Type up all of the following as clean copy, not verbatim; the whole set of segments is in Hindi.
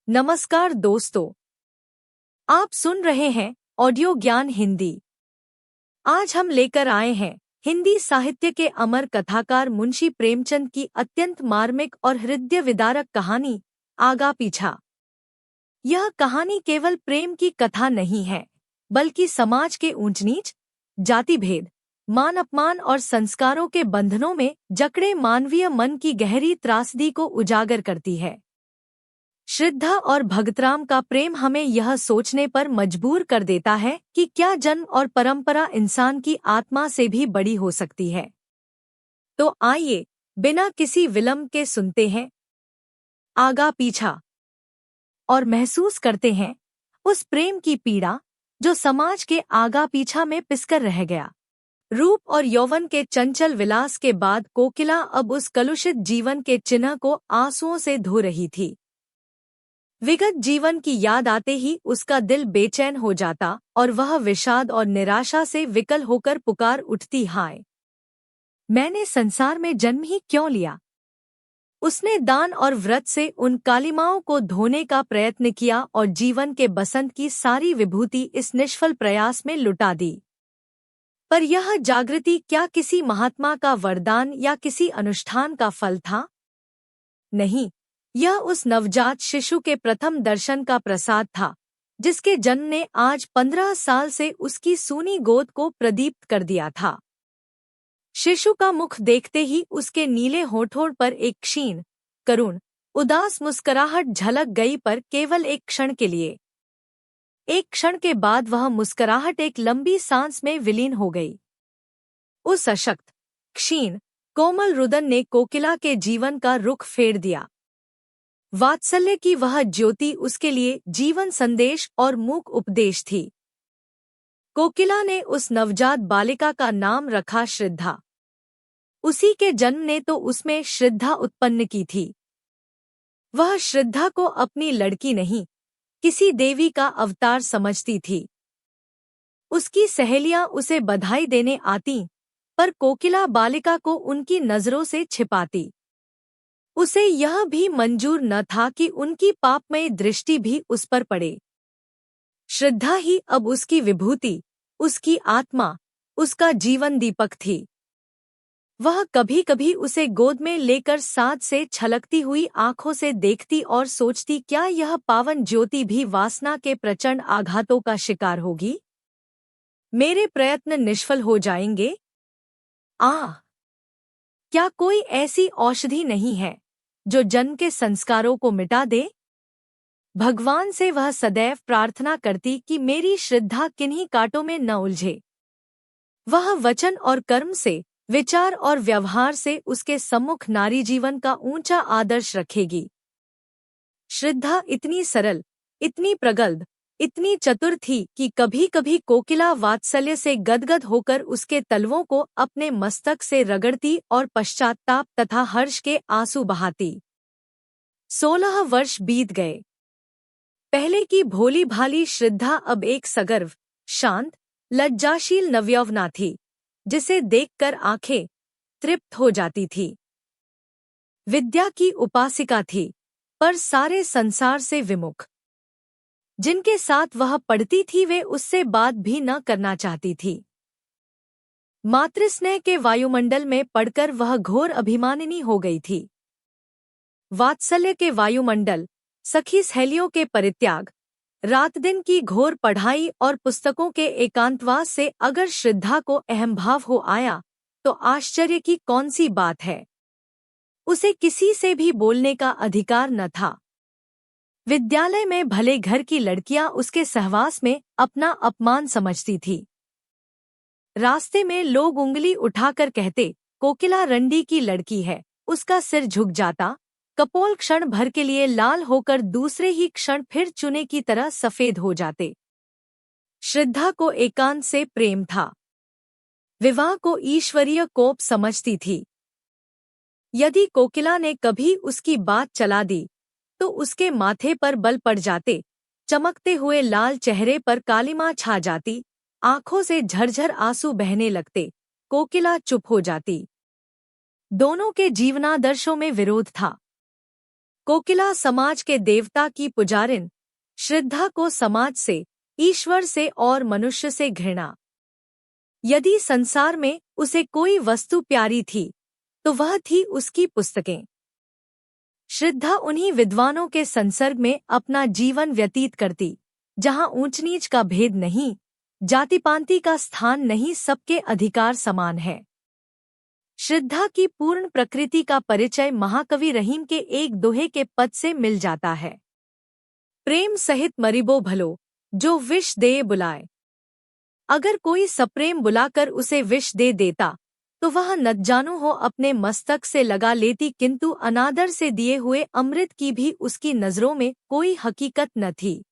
नमस्कार दोस्तों, आप सुन रहे हैं ऑडियो ज्ञान हिंदी। आज हम लेकर आए हैं हिंदी साहित्य के अमर कथाकार मुंशी प्रेमचंद की अत्यंत मार्मिक और हृदय विदारक कहानी आगा पीछा। यह कहानी केवल प्रेम की कथा नहीं है, बल्कि समाज के ऊंच नीच, जाति भेद, मान अपमान और संस्कारों के बंधनों में जकड़े मानवीय मन की गहरी त्रासदी को उजागर करती है। श्रद्धा और भगतराम का प्रेम हमें यह सोचने पर मजबूर कर देता है कि क्या जन्म और परंपरा इंसान की आत्मा से भी बड़ी हो सकती है। तो आइए बिना किसी विलंब के सुनते हैं आगा पीछा और महसूस करते हैं उस प्रेम की पीड़ा जो समाज के आगा पीछा में पिसकर रह गया। रूप और यौवन के चंचल विलास के बाद कोकिला अब उस कलुषित जीवन के चिन्ह को आंसुओं से धो रही थी। विगत जीवन की याद आते ही उसका दिल बेचैन हो जाता और वह विषाद और निराशा से विकल होकर पुकार उठती, हाय मैंने संसार में जन्म ही क्यों लिया। उसने दान और व्रत से उन कालिमाओं को धोने का प्रयत्न किया और जीवन के बसंत की सारी विभूति इस निष्फल प्रयास में लुटा दी। पर यह जागृति क्या किसी महात्मा का वरदान या किसी अनुष्ठान का फल था? नहीं, यह उस नवजात शिशु के प्रथम दर्शन का प्रसाद था, जिसके जन्म ने आज 15 साल से उसकी सूनी गोद को प्रदीप्त कर दिया था। शिशु का मुख देखते ही उसके नीले होठों पर एक क्षीण, करुण, उदास मुस्कुराहट झलक गई, पर केवल एक क्षण के लिए। एक क्षण के बाद वह मुस्कुराहट एक लंबी सांस में विलीन हो गई। उस अशक्त, क्षीण, कोमल रुदन ने कोकिला के जीवन का रुख फेर दिया। वात्सल्य की वह ज्योति उसके लिए जीवन संदेश और मूक उपदेश थी। कोकिला ने उस नवजात बालिका का नाम रखा श्रद्धा। उसी के जन्म ने तो उसमें श्रद्धा उत्पन्न की थी। वह श्रद्धा को अपनी लड़की नहीं, किसी देवी का अवतार समझती थी। उसकी सहेलियां उसे बधाई देने आतीं, पर कोकिला बालिका को उनकी नजरों से छिपाती। उसे यह भी मंजूर न था कि उनकी पापमय दृष्टि भी उस पर पड़े। श्रद्धा ही अब उसकी विभूति, उसकी आत्मा, उसका जीवन दीपक थी। वह कभी कभी उसे गोद में लेकर साथ से छलकती हुई आंखों से देखती और सोचती, क्या यह पावन ज्योति भी वासना के प्रचंड आघातों का शिकार होगी? मेरे प्रयत्न निष्फल हो जाएंगे? क्या कोई ऐसी औषधि नहीं है जो जन्म के संस्कारों को मिटा दे? भगवान से वह सदैव प्रार्थना करती कि मेरी श्रद्धा किन्हीं कांटों में न उलझे। वह वचन और कर्म से, विचार और व्यवहार से उसके सम्मुख नारी जीवन का ऊंचा आदर्श रखेगी। श्रद्धा इतनी सरल, इतनी प्रगल्भ, इतनी चतुर थी कि कभी कभी कोकिला वात्सल्य से गदगद होकर उसके तलवों को अपने मस्तक से रगड़ती और पश्चात्ताप तथा हर्ष के आंसू बहाती। 16 वर्ष बीत गए। पहले की भोली भाली श्रद्धा अब एक सगर्व, शांत, लज्जाशील नवयौवना थी, जिसे देखकर आंखें तृप्त हो जाती थी। विद्या की उपासिका थी, पर सारे संसार से विमुख। जिनके साथ वह पढ़ती थी वे उससे बात भी न करना चाहती थी। मातृस्नेह के वायुमंडल में पड़कर वह घोर अभिमानिनी हो गई थी। वात्सल्य के वायुमंडल, सखी सहेलियों के परित्याग, रात दिन की घोर पढ़ाई और पुस्तकों के एकांतवास से अगर श्रद्धा को अहंभाव हो आया तो आश्चर्य की कौन सी बात है। उसे किसी से भी बोलने का अधिकार न था। विद्यालय में भले घर की लड़कियां उसके सहवास में अपना अपमान समझती थी। रास्ते में लोग उंगली उठाकर कहते, कोकिला रंडी की लड़की है, उसका सिर झुक जाता, कपोल क्षण भर के लिए लाल होकर दूसरे ही क्षण फिर चूने की तरह सफेद हो जाते। श्रद्धा को एकांत से प्रेम था। विवाह को ईश्वरीय कोप समझती थी। यदि कोकिला ने कभी उसकी बात चला दी तो उसके माथे पर बल पड़ जाते, चमकते हुए लाल चेहरे पर कालिमा छा जाती, आंखों से झरझर आंसू बहने लगते, कोकिला चुप हो जाती। दोनों के जीवनादर्शों में विरोध था। कोकिला समाज के देवता की पुजारिन, श्रद्धा को समाज से, ईश्वर से और मनुष्य से घृणा। यदि संसार में उसे कोई वस्तु प्यारी थी तो वह थी उसकी पुस्तकें। श्रद्धा उन्हीं विद्वानों के संसर्ग में अपना जीवन व्यतीत करती जहां ऊंच नीच का भेद नहीं, जाति पांति का स्थान नहीं, सबके अधिकार समान है। श्रद्धा की पूर्ण प्रकृति का परिचय महाकवि रहीम के एक दोहे के पद से मिल जाता है। प्रेम सहित मरिबो भलो, जो विष दे बुलाए। अगर कोई सप्रेम बुलाकर उसे विष दे देता तो वह नतजानू हो अपने मस्तक से लगा लेती, किंतु अनादर से दिए हुए अमृत की भी उसकी नजरों में कोई हकीकत न थी।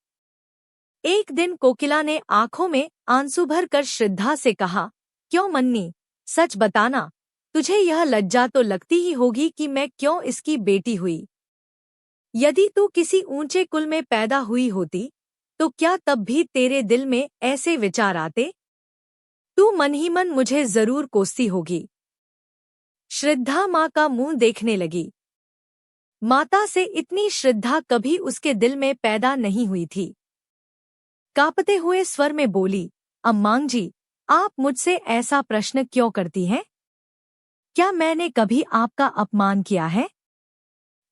एक दिन कोकिला ने आंखों में आंसू भर कर श्रद्धा से कहा, क्यों मन्नी, सच बताना, तुझे यह लज्जा तो लगती ही होगी कि मैं क्यों इसकी बेटी हुई। यदि तू किसी ऊंचे कुल में पैदा हुई होती तो क्या तब भी तेरे दिल में ऐसे विचार आते? तू मन ही मन मुझे जरूर कोसती होगी। श्रद्धा माँ का मुंह देखने लगी। माता से इतनी श्रद्धा कभी उसके दिल में पैदा नहीं हुई थी। कांपते हुए स्वर में बोली, अम्मां जी, आप मुझसे ऐसा प्रश्न क्यों करती हैं? क्या मैंने कभी आपका अपमान किया है?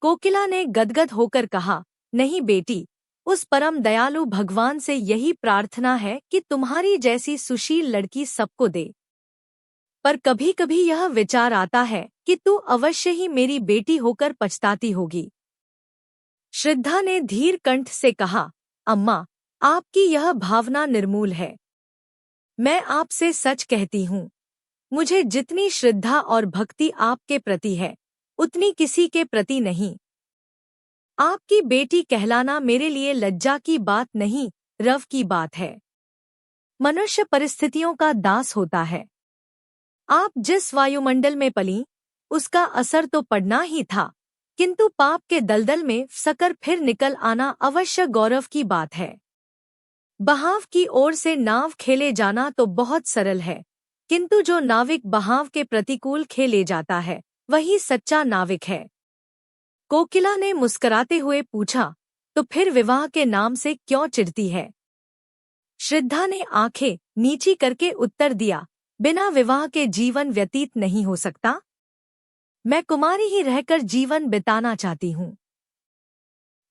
कोकिला ने गदगद होकर कहा, नहीं बेटी, उस परम दयालु भगवान से यही प्रार्थना है कि तुम्हारी जैसी सुशील लड़की सबको दे। पर कभी कभी यह विचार आता है कि तू अवश्य ही मेरी बेटी होकर पछताती होगी। श्रद्धा ने धीर कंठ से कहा, अम्मा, आपकी यह भावना निर्मूल है। मैं आपसे सच कहती हूँ, मुझे जितनी श्रद्धा और भक्ति आपके प्रति है उतनी किसी के प्रति नहीं। आपकी बेटी कहलाना मेरे लिए लज्जा की बात नहीं, रव की बात है। मनुष्य परिस्थितियों का दास होता है। आप जिस वायुमंडल में पली उसका असर तो पड़ना ही था, किंतु पाप के दलदल में फंसकर फिर निकल आना अवश्य गौरव की बात है। बहाव की ओर से नाव खेले जाना तो बहुत सरल है, किंतु जो नाविक बहाव के प्रतिकूल खेले जाता है वही सच्चा नाविक है। कोकिला ने मुस्कुराते हुए पूछा, तो फिर विवाह के नाम से क्यों चिढ़ती है? श्रद्धा ने आंखें नीची करके उत्तर दिया, बिना विवाह के जीवन व्यतीत नहीं हो सकता। मैं कुमारी ही रहकर जीवन बिताना चाहती हूँ।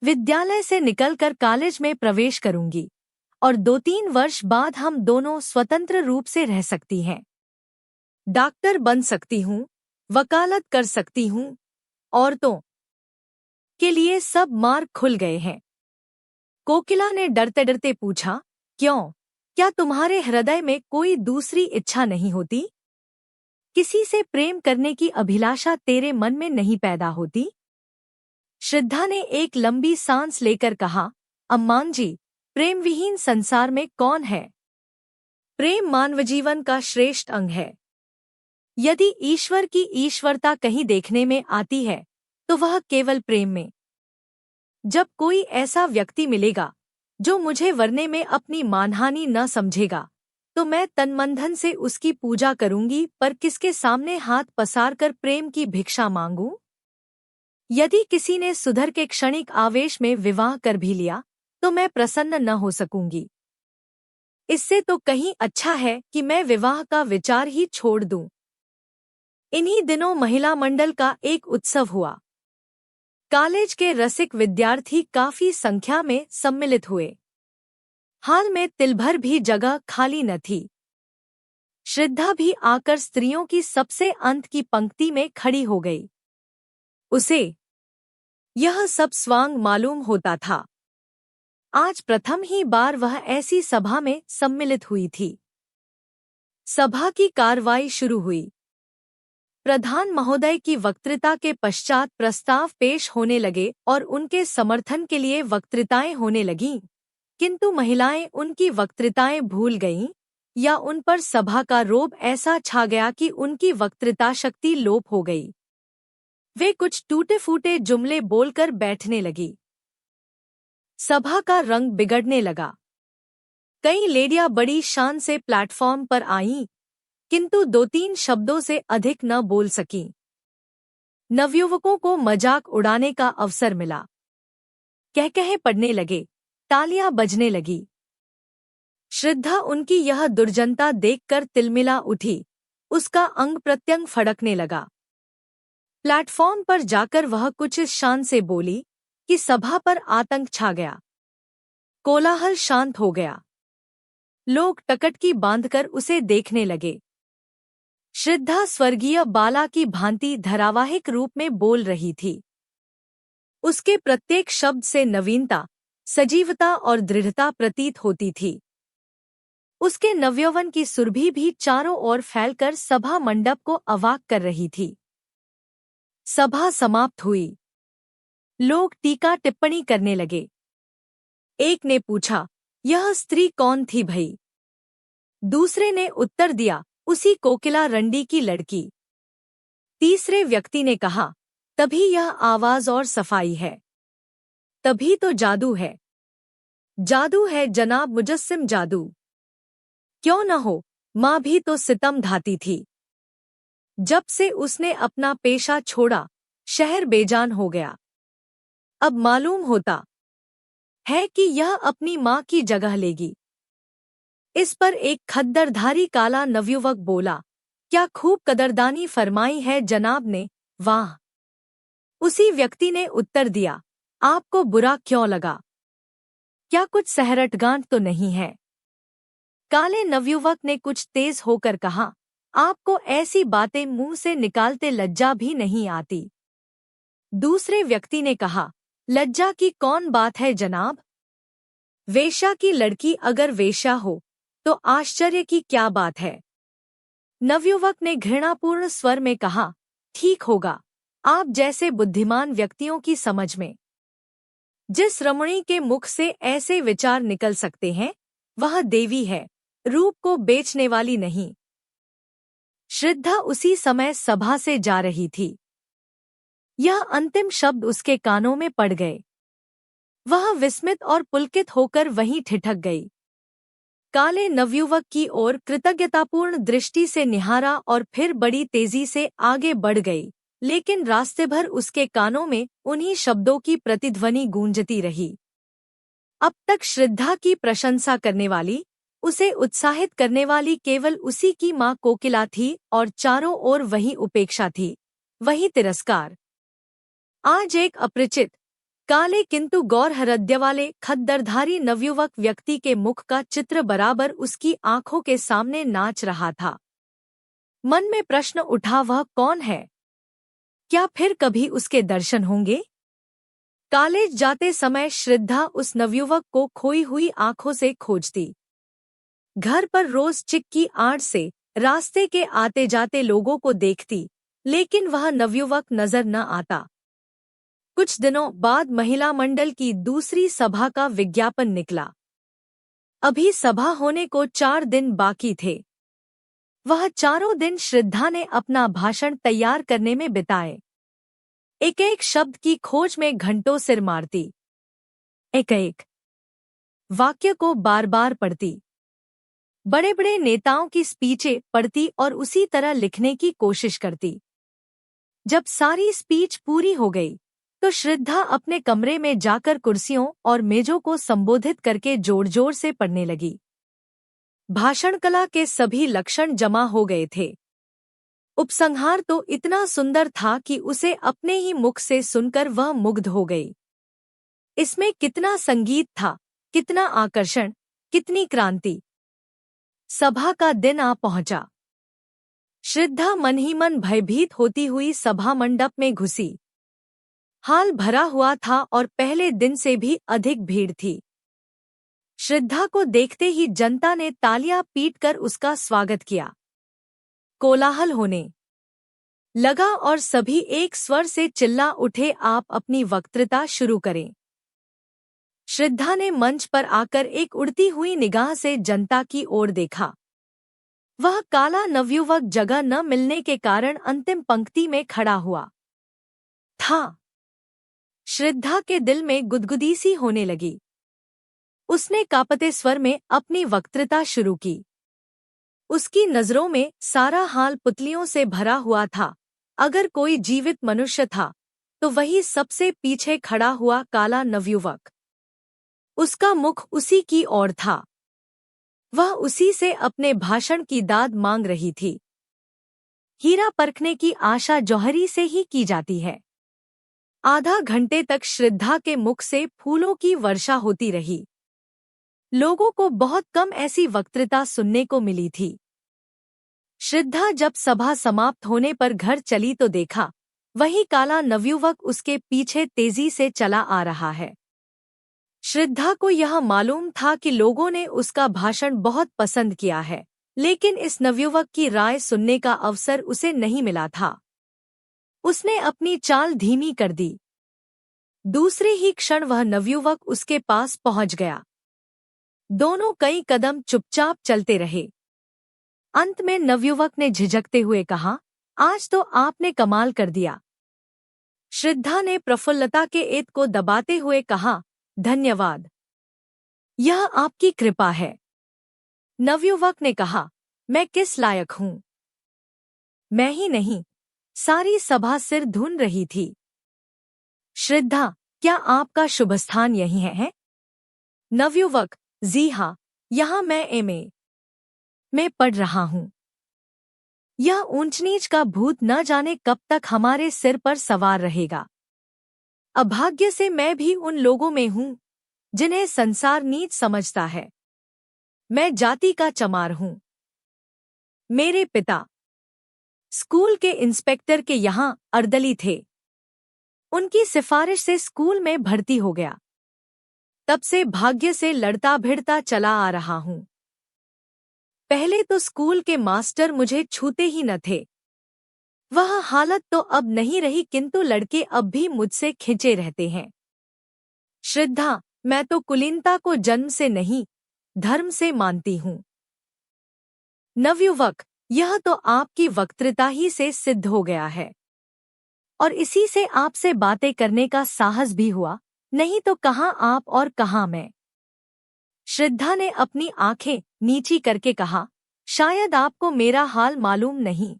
विद्यालय से निकलकर कॉलेज में प्रवेश करूंगी और 2-3 वर्ष बाद हम दोनों स्वतंत्र रूप से रह सकती हैं। डॉक्टर बन सकती हूँ, वकालत कर सकती हूँ। औरतों के लिए सब मार्ग खुल गए हैं। कोकिला ने डरते डरते पूछा, क्यों? क्या तुम्हारे हृदय में कोई दूसरी इच्छा नहीं होती? किसी से प्रेम करने की अभिलाषा तेरे मन में नहीं पैदा होती? श्रद्धा ने एक लंबी सांस लेकर कहा, अम्मां जी, प्रेम विहीन संसार में कौन है? प्रेम मानवजीवन का श्रेष्ठ अंग है। यदि ईश्वर की ईश्वरता कहीं देखने में आती है तो वह केवल प्रेम में। जब कोई ऐसा व्यक्ति मिलेगा जो मुझे वरने में अपनी मानहानि न समझेगा तो मैं तनमन से उसकी पूजा करूंगी, पर किसके सामने हाथ पसार कर प्रेम की भिक्षा मांगूं? यदि किसी ने सुधर के क्षणिक आवेश में विवाह कर भी लिया तो मैं प्रसन्न न हो सकूंगी। इससे तो कहीं अच्छा है कि मैं विवाह का विचार ही छोड़ दूं। इन्हीं दिनों महिला मंडल का एक उत्सव हुआ। कॉलेज के रसिक विद्यार्थी काफी संख्या में सम्मिलित हुए। हाल में तिलभर भी जगह खाली न थी। श्रद्धा भी आकर स्त्रियों की सबसे अंत की पंक्ति में खड़ी हो गई। उसे यह सब स्वांग मालूम होता था। आज प्रथम ही बार वह ऐसी सभा में सम्मिलित हुई थी। सभा की कार्रवाई शुरू हुई। प्रधान महोदय की वक्तृता के पश्चात प्रस्ताव पेश होने लगे और उनके समर्थन के लिए वक्तृताएं होने लगीं, किंतु महिलाएं उनकी वक्तृताएं भूल गईं या उन पर सभा का रोब ऐसा छा गया कि उनकी वक्तृता शक्ति लोप हो गई। वे कुछ टूटे-फूटे जुमले बोलकर बैठने लगी। सभा का रंग बिगड़ने लगा। कई लेडियां बड़ी शान से प्लेटफॉर्म पर आईं, किंतु 2-3 शब्दों से अधिक न बोल सकीं। नवयुवकों को मजाक उड़ाने का अवसर मिला। कहकहे पड़ने लगे, तालियां बजने लगी। श्रद्धा उनकी यह दुर्जनता देखकर तिलमिला उठी, उसका अंग प्रत्यंग फड़कने लगा। प्लेटफॉर्म पर जाकर वह कुछ इस शान से बोली कि सभा पर आतंक छा गया। कोलाहल शांत हो गया। लोग टकटकी बांधकर उसे देखने लगे। श्रद्धा स्वर्गीय बाला की भांति धारावाहिक रूप में बोल रही थी। उसके प्रत्येक शब्द से नवीनता, सजीवता और दृढ़ता प्रतीत होती थी। उसके नवयौवन की सुरभि भी चारों ओर फैलकर सभा मंडप को अवाक कर रही थी। सभा समाप्त हुई। लोग टीका टिप्पणी करने लगे। एक ने पूछा, यह स्त्री कौन थी भई? दूसरे ने उत्तर दिया, उसी कोकिला रंडी की लड़की। तीसरे व्यक्ति ने कहा, तभी यह आवाज और सफाई है। तभी तो जादू है। जादू है जनाब, मुजस्सिम जादू। क्यों न हो, माँ भी तो सितम ढाती थी। जब से उसने अपना पेशा छोड़ा, शहर बेजान हो गया। अब मालूम होता है कि यह अपनी माँ की जगह लेगी। इस पर एक खद्दरधारी काला नवयुवक बोला, क्या खूब कदरदानी फरमाई है जनाब ने, वाह। उसी व्यक्ति ने उत्तर दिया, आपको बुरा क्यों लगा? क्या कुछ सहरटगांठ तो नहीं है? काले नवयुवक ने कुछ तेज होकर कहा, आपको ऐसी बातें मुंह से निकालते लज्जा भी नहीं आती। दूसरे व्यक्ति ने कहा, लज्जा की कौन बात है जनाब? वेश्या की लड़की अगर वेश्या हो तो आश्चर्य की क्या बात है? नवयुवक ने घृणापूर्ण स्वर में कहा, ठीक होगा, आप जैसे बुद्धिमान व्यक्तियों की समझ में जिस रमणी के मुख से ऐसे विचार निकल सकते हैं, वह देवी है, रूप को बेचने वाली नहीं। श्रद्धा उसी समय सभा से जा रही थी। यह अंतिम शब्द उसके कानों में पड़ गए। वह विस्मित और पुलकित होकर वहीं ठिठक गई। काले नवयुवक की ओर कृतज्ञतापूर्ण दृष्टि से निहारा और फिर बड़ी तेजी से आगे बढ़ गई, लेकिन रास्ते भर उसके कानों में उन्हीं शब्दों की प्रतिध्वनि गूंजती रही। अब तक श्रद्धा की प्रशंसा करने वाली, उसे उत्साहित करने वाली केवल उसी की माँ कोकिला थी और चारों ओर वही उपेक्षा थी, वही तिरस्कार। आज एक अपरिचित, काले किंतु गौर हृदय वाले खद्दरधारी नवयुवक व्यक्ति के मुख का चित्र बराबर उसकी आंखों के सामने नाच रहा था। मन में प्रश्न उठा, वह कौन है? क्या फिर कभी उसके दर्शन होंगे? कॉलेज जाते समय श्रद्धा उस नवयुवक को खोई हुई आंखों से खोजती। घर पर रोज चिक की आड़ से रास्ते के आते जाते लोगों को देखती, लेकिन वह नवयुवक नजर न आता। कुछ दिनों बाद महिला मंडल की दूसरी सभा का विज्ञापन निकला। अभी सभा होने को 4 दिन बाकी थे। वह चारों दिन श्रद्धा ने अपना भाषण तैयार करने में बिताए। एक एक शब्द की खोज में घंटों सिर मारती, एक एक वाक्य को बार बार पढ़ती, बड़े बड़े नेताओं की स्पीचें पढ़ती और उसी तरह लिखने की कोशिश करती। जब सारी स्पीच पूरी हो गई तो श्रद्धा अपने कमरे में जाकर कुर्सियों और मेजों को संबोधित करके जोर जोर से पढ़ने लगी। भाषण कला के सभी लक्षण जमा हो गए थे। उपसंहार तो इतना सुंदर था कि उसे अपने ही मुख से सुनकर वह मुग्ध हो गई। इसमें कितना संगीत था, कितना आकर्षण, कितनी क्रांति। सभा का दिन आ पहुंचा। श्रद्धा मन ही मन भयभीत होती हुई सभा मंडप में घुसी। हाल भरा हुआ था और पहले दिन से भी अधिक भीड़ थी। श्रद्धा को देखते ही जनता ने तालियां पीटकर उसका स्वागत किया। कोलाहल होने लगा और सभी एक स्वर से चिल्ला उठे, आप अपनी वक्तृता शुरू करें। श्रद्धा ने मंच पर आकर एक उड़ती हुई निगाह से जनता की ओर देखा। वह काला नवयुवक जगह न मिलने के कारण अंतिम पंक्ति में खड़ा हुआ था। श्रद्धा के दिल में गुदगुदी सी होने लगी। उसने कांपते स्वर में अपनी वक्तृता शुरू की। उसकी नजरों में सारा हाल पुतलियों से भरा हुआ था। अगर कोई जीवित मनुष्य था तो वही सबसे पीछे खड़ा हुआ काला नवयुवक। उसका मुख उसी की ओर था। वह उसी से अपने भाषण की दाद मांग रही थी। हीरा परखने की आशा जौहरी से ही की जाती है। आधा घंटे तक श्रद्धा के मुख से फूलों की वर्षा होती रही। लोगों को बहुत कम ऐसी वक्तृता सुनने को मिली थी। श्रद्धा जब सभा समाप्त होने पर घर चली तो देखा वही काला नवयुवक उसके पीछे तेजी से चला आ रहा है। श्रद्धा को यह मालूम था कि लोगों ने उसका भाषण बहुत पसंद किया है, लेकिन इस नवयुवक की राय सुनने का अवसर उसे नहीं मिला था। उसने अपनी चाल धीमी कर दी। दूसरे ही क्षण वह नवयुवक उसके पास पहुंच गया। दोनों कई कदम चुपचाप चलते रहे। अंत में नवयुवक ने झिझकते हुए कहा, आज तो आपने कमाल कर दिया। श्रद्धा ने प्रफुल्लता के एत को दबाते हुए कहा, धन्यवाद, यह आपकी कृपा है। नवयुवक ने कहा, मैं किस लायक हूं? मैं ही नहीं, सारी सभा सिर धुन रही थी। श्रद्धा, क्या आपका शुभ स्थान यही है? नवयुवक, जी हाँ, यहाँ मैं एमए में पढ़ रहा हूँ। यह ऊंच नीच का भूत न जाने कब तक हमारे सिर पर सवार रहेगा। अभाग्य से मैं भी उन लोगों में हूँ जिन्हें संसार नीच समझता है। मैं जाति का चमार हूँ। मेरे पिता स्कूल के इंस्पेक्टर के यहाँ अर्दली थे। उनकी सिफारिश से स्कूल में भर्ती हो गया। तब से भाग्य से लड़ता भिड़ता चला आ रहा हूँ। पहले तो स्कूल के मास्टर मुझे छूते ही न थे। वह हालत तो अब नहीं रही, किंतु लड़के अब भी मुझसे खिंचे रहते हैं। श्रद्धा, मैं तो कुलीनता को जन्म से नहीं, धर्म से मानती हूँ। नवयुवक, यह तो आपकी वक्तृता ही से सिद्ध हो गया है, और इसी से आपसे बातें करने का साहस भी हुआ, नहीं तो कहाँ आप और कहाँ मैं। श्रद्धा ने अपनी आंखें नीची करके कहा, शायद आपको मेरा हाल मालूम नहीं।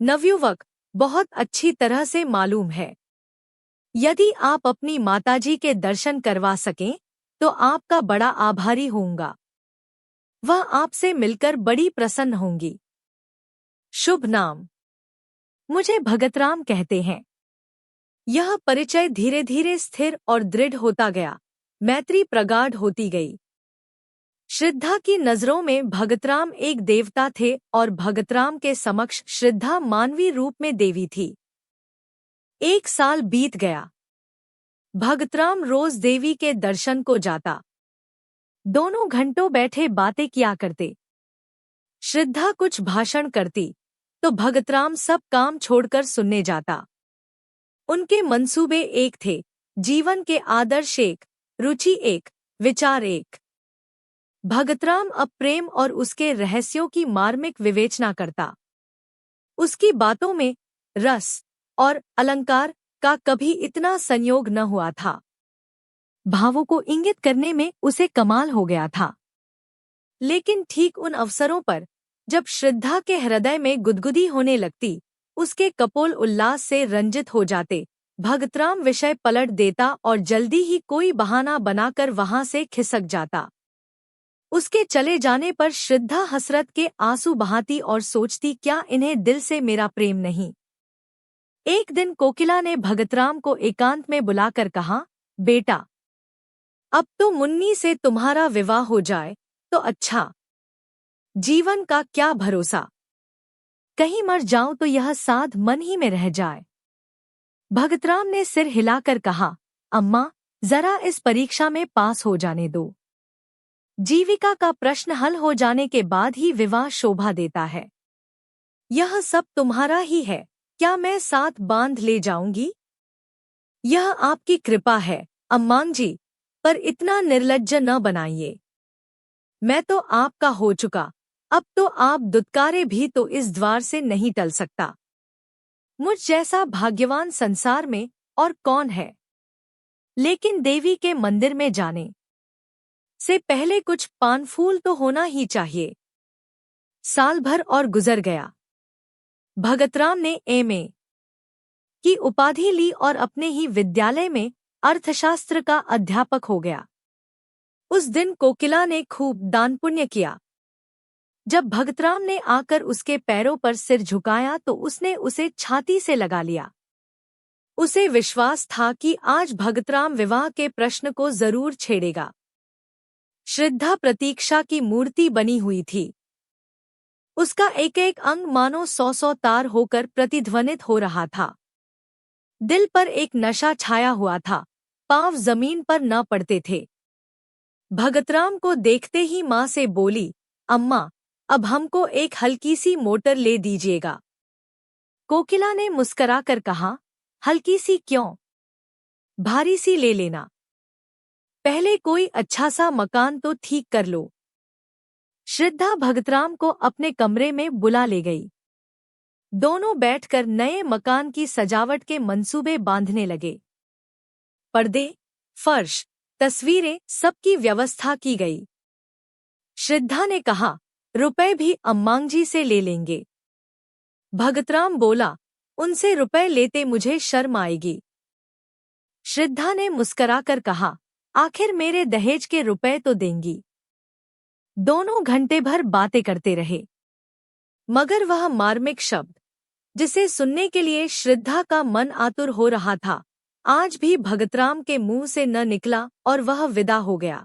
नवयुवक, बहुत अच्छी तरह से मालूम है। यदि आप अपनी माताजी के दर्शन करवा सकें तो आपका बड़ा आभारी होऊंगा। वह आपसे मिलकर बड़ी प्रसन्न होंगी। शुभ नाम? मुझे भगतराम कहते हैं। यह परिचय धीरे धीरे स्थिर और दृढ़ होता गया। मैत्री प्रगाढ़ होती गई। श्रद्धा की नजरों में भगतराम एक देवता थे और भगतराम के समक्ष श्रद्धा मानवीय रूप में देवी थी। 1 साल बीत गया। भगतराम रोज देवी के दर्शन को जाता। दोनों घंटों बैठे बातें किया करते। श्रद्धा कुछ भाषण करती तो भगतराम सब काम छोड़कर सुनने जाता। उनके मंसूबे एक थे, जीवन के आदर्श एक, रुचि एक, विचार एक। भगतराम अब प्रेम और उसके रहस्यों की मार्मिक विवेचना करता। उसकी बातों में रस और अलंकार का कभी इतना संयोग न हुआ था। भावों को इंगित करने में उसे कमाल हो गया था। लेकिन ठीक उन अवसरों पर जब श्रद्धा के हृदय में गुदगुदी होने लगती, उसके कपोल उल्लास से रंजित हो जाते, भगतराम विषय पलट देता और जल्दी ही कोई बहाना बनाकर वहां से खिसक जाता। उसके चले जाने पर श्रद्धा हसरत के आंसू बहाती और सोचती, क्या इन्हें दिल से मेरा प्रेम नहीं। एक दिन कोकिला ने भगतराम को एकांत में बुलाकर कहा, बेटा, अब तो मुन्नी से तुम्हारा विवाह हो जाए तो अच्छा। जीवन का क्या भरोसा, कहीं मर जाऊं तो यह साध मन ही में रह जाए। भगतराम ने सिर हिलाकर कहा, अम्मा, जरा इस परीक्षा में पास हो जाने दो। जीविका का प्रश्न हल हो जाने के बाद ही विवाह शोभा देता है। यह सब तुम्हारा ही है, क्या मैं साथ बांध ले जाऊंगी? यह आपकी कृपा है अम्मांग जी, पर इतना निर्लज्ज न बनाइए। मैं तो आपका हो चुका, अब तो आप दुत्कारे भी तो इस द्वार से नहीं टल सकता। मुझ जैसा भाग्यवान संसार में और कौन है? लेकिन देवी के मंदिर में जाने से पहले कुछ पान फूल तो होना ही चाहिए। साल भर और गुजर गया। भगतराम ने एमए की उपाधि ली और अपने ही विद्यालय में अर्थशास्त्र का अध्यापक हो गया। उस दिन कोकिला ने खूब दान पुण्य किया। जब भगतराम ने आकर उसके पैरों पर सिर झुकाया तो उसने उसे छाती से लगा लिया। उसे विश्वास था कि आज भगतराम विवाह के प्रश्न को जरूर छेड़ेगा। श्रद्धा प्रतीक्षा की मूर्ति बनी हुई थी। उसका एक एक अंग मानो 100 तार होकर प्रतिध्वनित हो रहा था। दिल पर एक नशा छाया हुआ था, पांव जमीन पर न पड़ते थे। भगतराम को देखते ही माँ से बोली, अम्मा, अब हमको एक हल्की सी मोटर ले दीजिएगा। कोकिला ने मुस्कराकर कहा, हल्की सी क्यों? भारी सी ले लेना। पहले कोई अच्छा सा मकान तो ठीक कर लो। श्रद्धा भगतराम को अपने कमरे में बुला ले गई। दोनों बैठकर नए मकान की सजावट के मंसूबे बांधने लगे। पर्दे, फर्श, तस्वीरें, सबकी व्यवस्था की गई। श्रद्धा ने कहा, रुपए भी अम्मांजी से ले लेंगे। भगतराम बोला, उनसे रुपए लेते मुझे शर्म आएगी। श्रद्धा ने मुस्कराकर कहा, आखिर मेरे दहेज के रुपए तो देंगी। दोनों घंटे भर बातें करते रहे, मगर वह मार्मिक शब्द जिसे सुनने के लिए श्रद्धा का मन आतुर हो रहा था, आज भी भगतराम के मुंह से न निकला और वह विदा हो गया।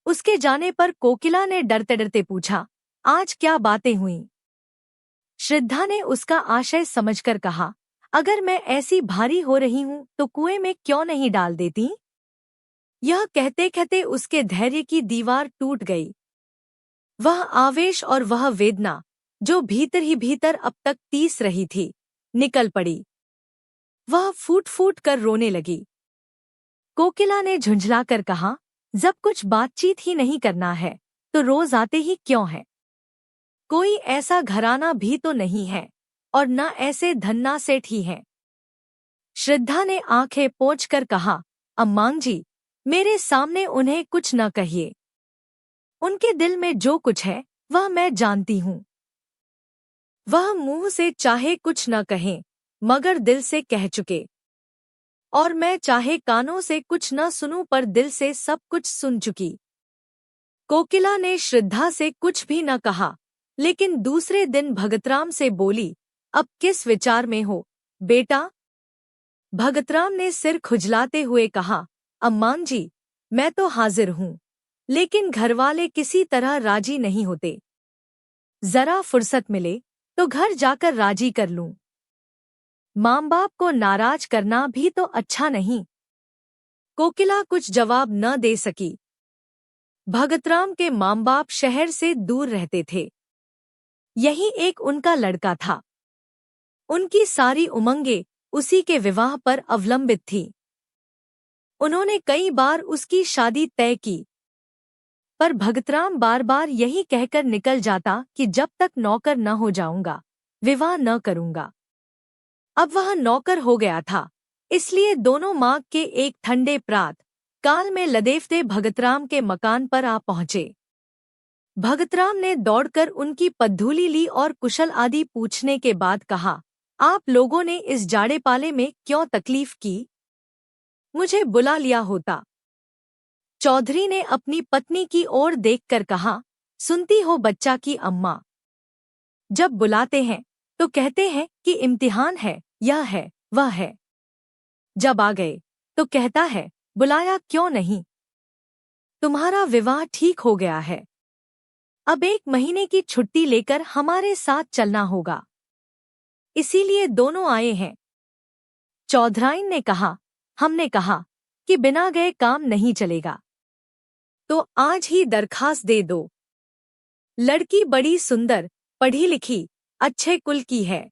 उसके जाने पर कोकिला ने डरते डरते पूछा, आज क्या बातें हुईं? श्रद्धा ने उसका आशय समझकर कहा, अगर मैं ऐसी भारी हो रही हूं तो कुएं में क्यों नहीं डाल देती? यह कहते कहते उसके धैर्य की दीवार टूट गई। वह आवेश और वह वेदना जो भीतर ही भीतर अब तक तीस रही थी, निकल पड़ी। वह फूट फूट कर रोने लगी। कोकिला ने झुंझलाकर कहा, जब कुछ बातचीत ही नहीं करना है तो रोज आते ही क्यों है? कोई ऐसा घराना भी तो नहीं है और न ऐसे धन्ना सेठ ही हैं। श्रद्धा ने आंखें पोंछकर कहा, अम्मांजी, मेरे सामने उन्हें कुछ न कहिए। उनके दिल में जो कुछ है वह मैं जानती हूँ। वह मुंह से चाहे कुछ न कहें, मगर दिल से कह चुके। और मैं चाहे कानों से कुछ न सुनूं पर दिल से सब कुछ सुन चुकी। कोकिला ने श्रद्धा से कुछ भी न कहा, लेकिन दूसरे दिन भगतराम से बोली, अब किस विचार में हो, बेटा? भगतराम ने सिर खुजलाते हुए कहा, अम्मांजी, मैं तो हाजिर हूँ, लेकिन घरवाले किसी तरह राजी नहीं होते। जरा फुर्सत मिले तो घर जाकर राजी कर लूं। माँ बाप को नाराज करना भी तो अच्छा नहीं। कोकिला कुछ जवाब न दे सकी। भगतराम के माँ बाप शहर से दूर रहते थे। यही एक उनका लड़का था। उनकी सारी उमंगें उसी के विवाह पर अवलंबित थीं। उन्होंने कई बार उसकी शादी तय की, पर भगतराम बार बार यही कहकर निकल जाता कि जब तक नौकर न हो जाऊंगा, विवाह न करूंगा। अब वह नौकर हो गया था, इसलिए दोनों माघ के एक ठंडे प्रात काल में लदेवते भगतराम के मकान पर आ पहुंचे। भगतराम ने दौड़कर उनकी पद्धूली ली और कुशल आदि पूछने के बाद कहा, आप लोगों ने इस जाड़े पाले में क्यों तकलीफ की? मुझे बुला लिया होता। चौधरी ने अपनी पत्नी की ओर देखकर कहा, सुनती हो बच्चा की अम्मा, जब बुलाते हैं तो कहते हैं कि इम्तिहान है, यह है, वह है। जब आ गए तो कहता है, बुलाया क्यों नहीं? तुम्हारा विवाह ठीक हो गया है। अब 1 महीने की छुट्टी लेकर हमारे साथ चलना होगा, इसीलिए दोनों आए हैं। चौधराइन ने कहा, हमने कहा कि बिना गए काम नहीं चलेगा, तो आज ही दरखास्त दे दो। लड़की बड़ी सुंदर, पढ़ी लिखी, अच्छे कुल की है।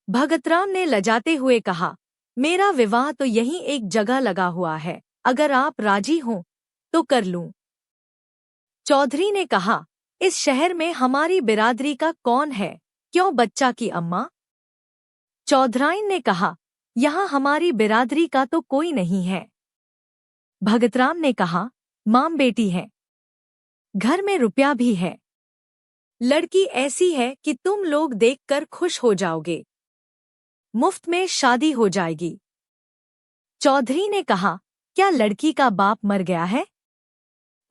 भगतराम ने लजाते हुए कहा, मेरा विवाह तो यहीं एक जगह लगा हुआ है, अगर आप राजी हों तो कर लूं। चौधरी ने कहा, इस शहर में हमारी बिरादरी का कौन है, क्यों बच्चा की अम्मा? चौधराइन ने कहा, यहाँ हमारी बिरादरी का तो कोई नहीं है। भगतराम ने कहा, माम बेटी है, घर में रुपया भी है, लड़की ऐसी है कि तुम लोग देखकर खुश हो जाओगे। मुफ्त में शादी हो जाएगी। चौधरी ने कहा, क्या लड़की का बाप मर गया है?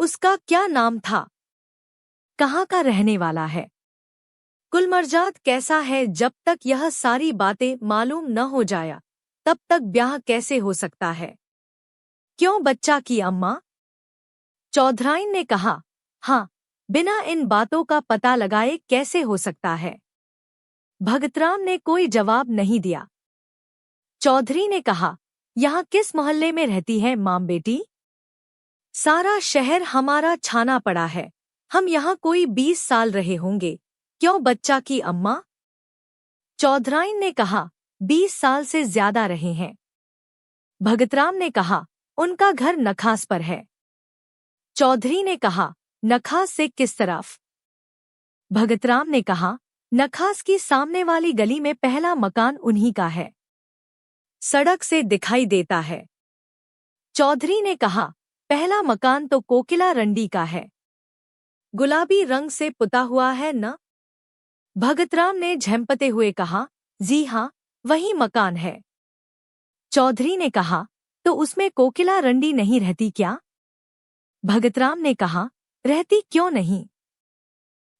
उसका क्या नाम था? कहाँ का रहने वाला है? कुलमर्जाद कैसा है? जब तक यह सारी बातें मालूम न हो जाया तब तक ब्याह कैसे हो सकता है? क्यों बच्चा की अम्मा? चौधराइन ने कहा, हाँ, बिना इन बातों का पता लगाए कैसे हो सकता है? भगतराम ने कोई जवाब नहीं दिया। चौधरी ने कहा, यहाँ किस मोहल्ले में रहती है माम बेटी? सारा शहर हमारा छाना पड़ा है। हम यहाँ कोई 20 साल रहे होंगे। क्यों बच्चा की अम्मा? चौधराइन ने कहा, 20 साल से ज्यादा रहे हैं। भगतराम ने कहा, उनका घर नखास पर है। चौधरी ने कहा, नखास से किस तरफ? भगतराम ने कहा, नखास की सामने वाली गली में पहला मकान उन्हीं का है। सड़क से दिखाई देता है। चौधरी ने कहा, पहला मकान तो कोकिला रंडी का है। गुलाबी रंग से पुता हुआ है न? भगतराम ने झंपते हुए कहा, जी हाँ, वही मकान है। चौधरी ने कहा, तो उसमें कोकिला रंडी नहीं रहती क्या? भगतराम ने कहा, रहती क्यों नहीं?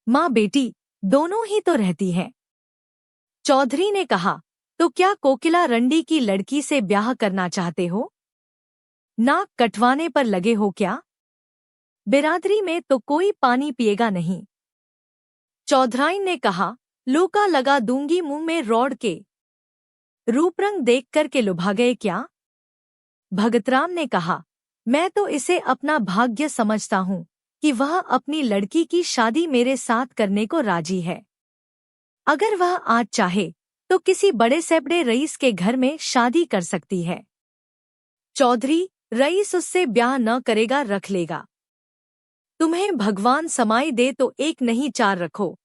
माँ बेटी दोनों ही तो रहती हैं। चौधरी ने कहा, तो क्या कोकिला रंडी की लड़की से ब्याह करना चाहते हो? नाक कटवाने पर लगे हो क्या? बिरादरी में तो कोई पानी पिएगा नहीं। चौधराइन ने कहा, लूका लगा दूंगी मुंह में रौड़ के। रूपरंग देख कर के लुभा गए क्या? भगतराम ने कहा, मैं तो इसे अपना भाग्य समझता हूँ कि वह अपनी लड़की की शादी मेरे साथ करने को राजी है। अगर वह आज चाहे तो किसी बड़े सेबड़े रईस के घर में शादी कर सकती है। चौधरी, रईस उससे ब्याह न करेगा, रख लेगा। तुम्हें भगवान समाई दे तो एक नहीं 4 रखो।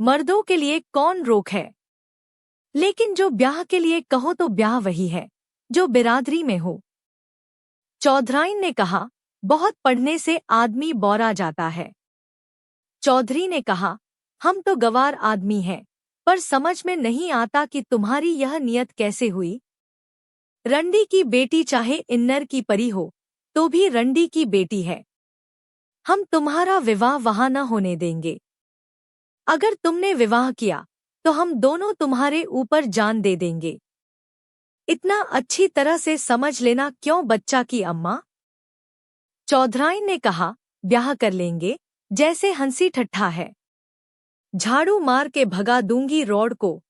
मर्दों के लिए कौन रोक है? लेकिन जो ब्याह के लिए कहो तो ब्याह वही है जो बिरादरी में हो। चौधराइन ने कहा, बहुत पढ़ने से आदमी बौरा जाता है। चौधरी ने कहा, हम तो गवार आदमी हैं, पर समझ में नहीं आता कि तुम्हारी यह नियत कैसे हुई। रंडी की बेटी चाहे इन्नर की परी हो तो भी रंडी की बेटी है। हम तुम्हारा विवाह वहां न होने देंगे। अगर तुमने विवाह किया तो हम दोनों तुम्हारे ऊपर जान दे देंगे। इतना अच्छी तरह से समझ लेना। क्यों बच्चा की अम्मा? चौधराइन ने कहा, ब्याह कर लेंगे, जैसे हंसी ठट्ठा है। झाड़ू मार के भगा दूंगी रौड़ को।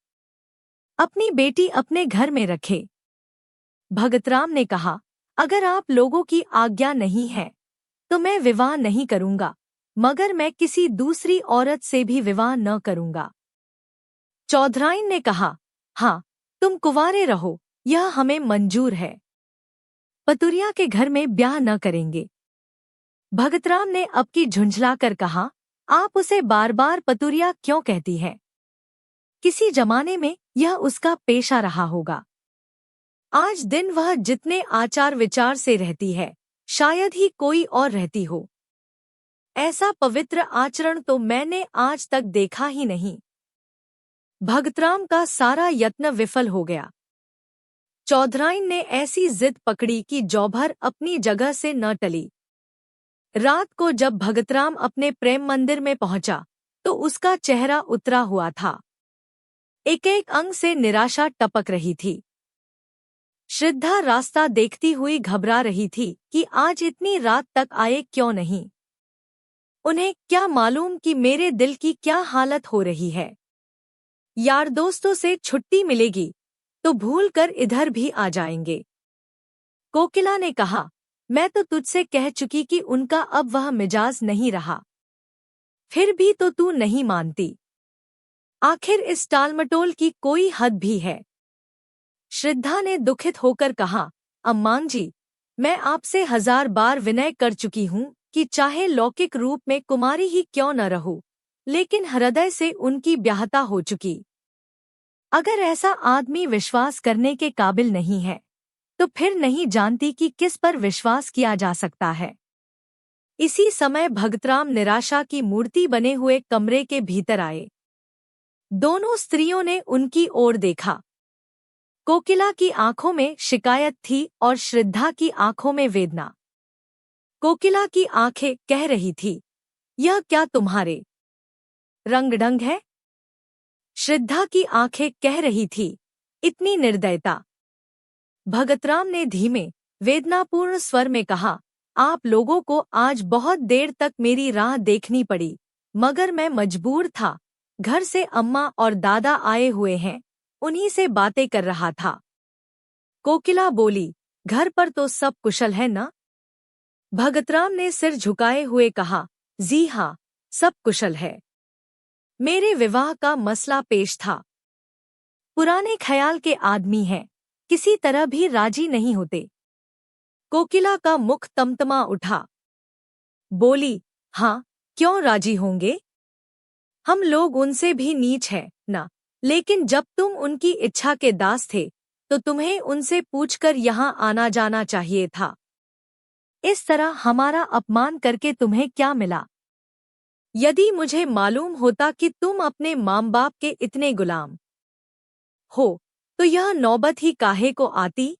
अपनी बेटी अपने घर में रखे। भगतराम ने कहा, अगर आप लोगों की आज्ञा नहीं है तो मैं विवाह नहीं करूंगा, मगर मैं किसी दूसरी औरत से भी विवाह न करूंगा। चौधराइन ने कहा, हाँ, तुम कुंवारे रहो, यह हमें मंजूर है। पतुरिया के घर में ब्याह न करेंगे। भगतराम ने अब की झुंझला कर कहा, आप उसे बार बार पतुरिया क्यों कहती है? किसी जमाने में यह उसका पेशा रहा होगा। आज दिन वह जितने आचार विचार से रहती है, शायद ही कोई और रहती हो। ऐसा पवित्र आचरण तो मैंने आज तक देखा ही नहीं। भगतराम का सारा यत्न विफल हो गया। चौधराइन ने ऐसी जिद पकड़ी कि जौभर अपनी जगह से न टली। रात को जब भगतराम अपने प्रेम मंदिर में पहुंचा तो उसका चेहरा उतरा हुआ था। एक एक अंग से निराशा टपक रही थी। श्रद्धा रास्ता देखती हुई घबरा रही थी कि आज इतनी रात तक आए क्यों नहीं। उन्हें क्या मालूम कि मेरे दिल की क्या हालत हो रही है। यार दोस्तों से छुट्टी मिलेगी तो भूल कर इधर भी आ जाएंगे। कोकिला ने कहा, मैं तो तुझसे कह चुकी कि उनका अब वह मिजाज नहीं रहा। फिर भी तो तू नहीं मानती। आखिर इस टालमटोल की कोई हद भी है। श्रद्धा ने दुखित होकर कहा, अम्मां जी, मैं आपसे 1000 बार विनय कर चुकी हूँ कि चाहे लौकिक रूप में कुमारी ही क्यों न रहूं, लेकिन हृदय से उनकी ब्याहता हो चुकी। अगर ऐसा आदमी विश्वास करने के काबिल नहीं है तो फिर नहीं जानती कि किस पर विश्वास किया जा सकता है। इसी समय भगतराम निराशा की मूर्ति बने हुए कमरे के भीतर आए। दोनों स्त्रियों ने उनकी ओर देखा। कोकिला की आंखों में शिकायत थी और श्रद्धा की आंखों में वेदना। कोकिला की आंखें कह रही थी, यह क्या तुम्हारे रंग-ढंग है? श्रद्धा की आंखें कह रही थी, इतनी निर्दयता। भगतराम ने धीमे, वेदनापूर्ण स्वर में कहा, आप लोगों को आज बहुत देर तक मेरी राह देखनी पड़ी, मगर मैं मजबूर था। घर से अम्मा और दादा आए हुए हैं, उन्हीं से बातें कर रहा था। कोकिला बोली, घर पर तो सब कुशल है ना? भगतराम ने सिर झुकाए हुए कहा, जी हाँ, सब कुशल है। मेरे विवाह का मसला पेश था। पुराने ख्याल के आदमी हैं, किसी तरह भी राजी नहीं होते। कोकिला का मुख तमतमा उठा। बोली, हाँ, क्यों राजी होंगे? हम लोग उनसे भी नीच हैं ना, लेकिन जब तुम उनकी इच्छा के दास थे, तो तुम्हें उनसे पूछकर यहाँ आना जाना चाहिए था। इस तरह हमारा अपमान करके तुम्हें क्या मिला? यदि मुझे मालूम होता कि तुम अपने माँ बाप के इतने गुलाम हो, तो यह नौबत ही काहे को आती?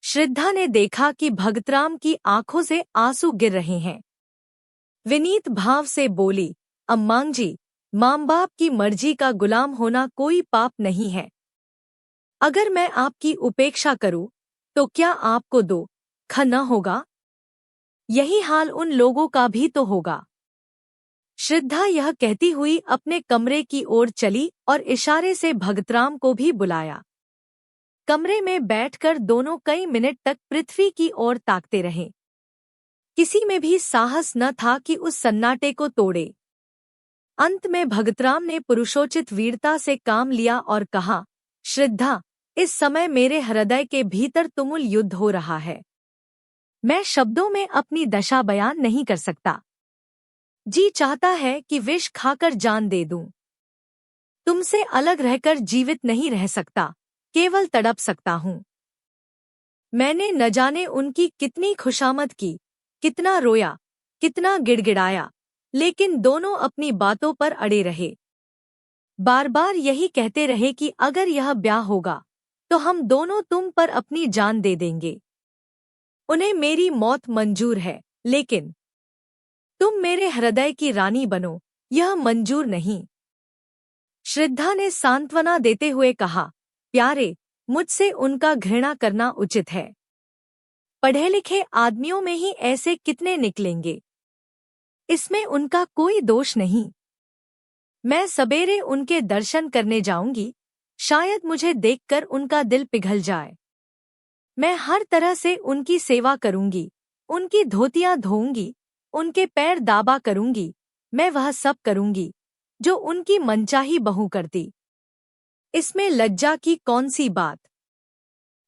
श्रद्धा ने देखा कि भगतराम की आंखों से आंसू गिर रहे हैं। विनीत भाव से बोली, अम्मांग जी, माँ बाप की मर्जी का गुलाम होना कोई पाप नहीं है। अगर मैं आपकी उपेक्षा करूं, तो क्या आपको दुख न होगा? यही हाल उन लोगों का भी तो होगा। श्रद्धा यह कहती हुई अपने कमरे की ओर चली और इशारे से भगतराम को भी बुलाया। कमरे में बैठकर दोनों कई मिनट तक पृथ्वी की ओर ताकते रहे। किसी में भी साहस न था कि उस सन्नाटे को तोड़े। अंत में भगतराम ने पुरुषोचित वीरता से काम लिया और कहा, श्रद्धा, इस समय मेरे हृदय के भीतर तुमुल युद्ध हो रहा है। मैं शब्दों में अपनी दशा बयान नहीं कर सकता। जी चाहता है कि विष खाकर जान दे दूं। तुमसे अलग रहकर जीवित नहीं रह सकता, केवल तड़प सकता हूं। मैंने न जाने उनकी कितनी खुशामद की, कितना रोया, कितना गिड़गिड़ाया, लेकिन दोनों अपनी बातों पर अड़े रहे। बार बार यही कहते रहे कि अगर यह ब्याह होगा, तो हम दोनों तुम पर अपनी जान दे देंगे। उन्हें मेरी मौत मंजूर है, लेकिन तुम मेरे हृदय की रानी बनो, यह मंजूर नहीं। श्रद्धा ने सांत्वना देते हुए कहा, प्यारे, मुझसे उनका घृणा करना उचित है। पढ़े लिखे आदमियों में ही ऐसे कितने निकलेंगे? इसमें उनका कोई दोष नहीं। मैं सवेरे उनके दर्शन करने जाऊंगी, शायद मुझे देखकर उनका दिल पिघल जाए। मैं हर तरह से उनकी सेवा करूंगी, उनकी धोतियां धोऊंगी, उनके पैर दाबा करूंगी, मैं वह सब करूंगी जो उनकी मनचाही बहू करती। इसमें लज्जा की कौन सी बात?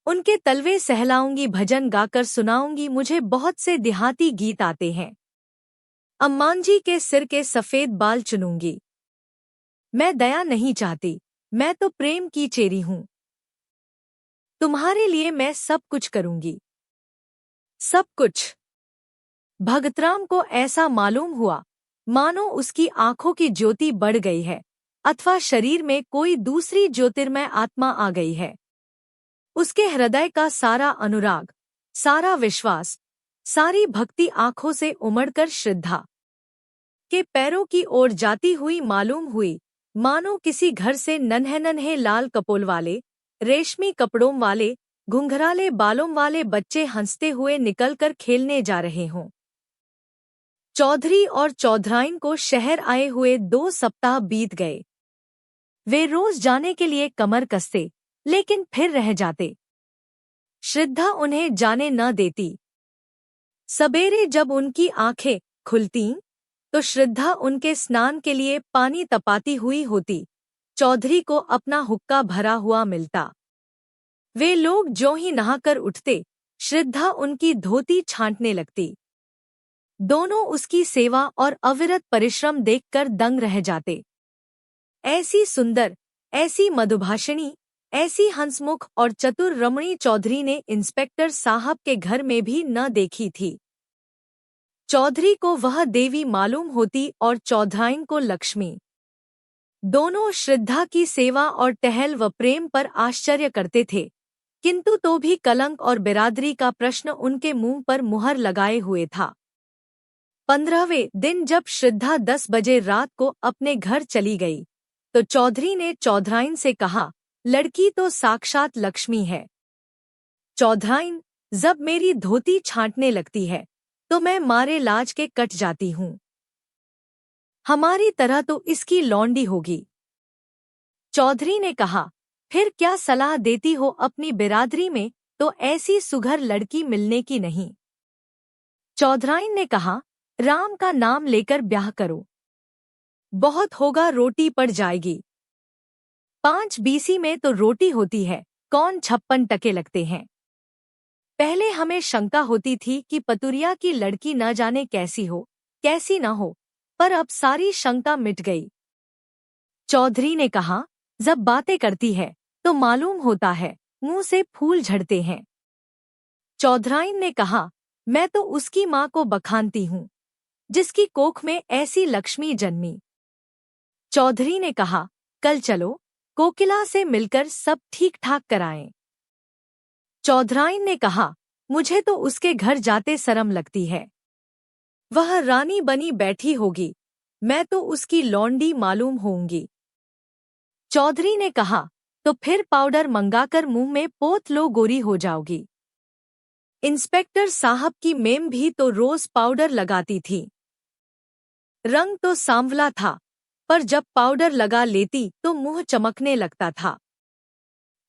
उनके तलवे सहलाऊंगी, भजन गाकर सुनाऊंगी। मुझे बहुत से देहाती गीत आते हैं। अम्मांजी के सिर के सफेद बाल चुनूंगी। मैं दया नहीं चाहती, मैं तो प्रेम की चेरी हूं। तुम्हारे लिए मैं सब कुछ करूंगी, सब कुछ। भगतराम को ऐसा मालूम हुआ मानो उसकी आंखों की ज्योति बढ़ गई है, अथवा शरीर में कोई दूसरी ज्योतिर्मय आत्मा आ गई है। उसके हृदय का सारा अनुराग, सारा विश्वास, सारी भक्ति आंखों से उमड़कर श्रद्धा के पैरों की ओर जाती हुई मालूम हुई, मानो किसी घर से नन्हे नन्हे लाल कपोल वाले, रेशमी कपड़ों वाले, घुंघराले बालों वाले बच्चे हंसते हुए निकलकर खेलने जा रहे हों। चौधरी और चौधराइन को शहर आए हुए 2 सप्ताह बीत गए। वे रोज जाने के लिए कमर कसते, लेकिन फिर रह जाते। श्रद्धा उन्हें जाने न देती। सबेरे जब उनकी आंखें खुलतीं, तो श्रद्धा उनके स्नान के लिए पानी तपाती हुई होती। चौधरी को अपना हुक्का भरा हुआ मिलता। वे लोग ज्यों ही नहाकर उठते, श्रद्धा उनकी धोती छांटने लगती। दोनों उसकी सेवा और अविरत परिश्रम देखकर दंग रह जाते। ऐसी सुंदर, ऐसी मधुभाषिणी, ऐसी हंसमुख और चतुर रमणी चौधरी ने इंस्पेक्टर साहब के घर में भी न देखी थी। चौधरी को वह देवी मालूम होती और चौधराइन को लक्ष्मी। दोनों श्रद्धा की सेवा और टहल व प्रेम पर आश्चर्य करते थे, किंतु तो भी कलंक और बिरादरी का प्रश्न उनके मुंह पर मुहर लगाए हुए था। 15वें दिन जब श्रद्धा 10 बजे रात को अपने घर चली गई, तो चौधरी ने चौधराइन से कहा, लड़की तो साक्षात लक्ष्मी है। चौधराइन, जब मेरी धोती छांटने लगती है तो मैं मारे लाज के कट जाती हूँ। हमारी तरह तो इसकी लौंडी होगी। चौधरी ने कहा, फिर क्या सलाह देती हो अपनी बिरादरी में, तो ऐसी सुघर लड़की मिलने की नहीं। चौधराइन ने कहा, राम का नाम लेकर ब्याह करो, बहुत होगा रोटी पड़ जाएगी। 5 बीसी में तो रोटी होती है, कौन 56 टके लगते हैं। पहले हमें शंका होती थी कि पतुरिया की लड़की न जाने कैसी हो कैसी न हो, पर अब सारी शंका मिट गई। चौधरी ने कहा, जब बातें करती है तो मालूम होता है मुंह से फूल झड़ते हैं। चौधराइन ने कहा, मैं तो उसकी माँ को बखानती हूँ जिसकी कोख में ऐसी लक्ष्मी जन्मी। चौधरी ने कहा, कल चलो, कोकिला से मिलकर सब ठीक ठाक कराएं। चौधराइन ने कहा, मुझे तो उसके घर जाते शर्म लगती है। वह रानी बनी बैठी होगी, मैं तो उसकी लौंडी मालूम होऊंगी। चौधरी ने कहा, तो फिर पाउडर मंगाकर मुंह में पोत लो, गोरी हो जाओगी। इंस्पेक्टर साहब की मेम भी तो रोज पाउडर लगाती थी। रंग तो सांवला था, पर जब पाउडर लगा लेती तो मुंह चमकने लगता था।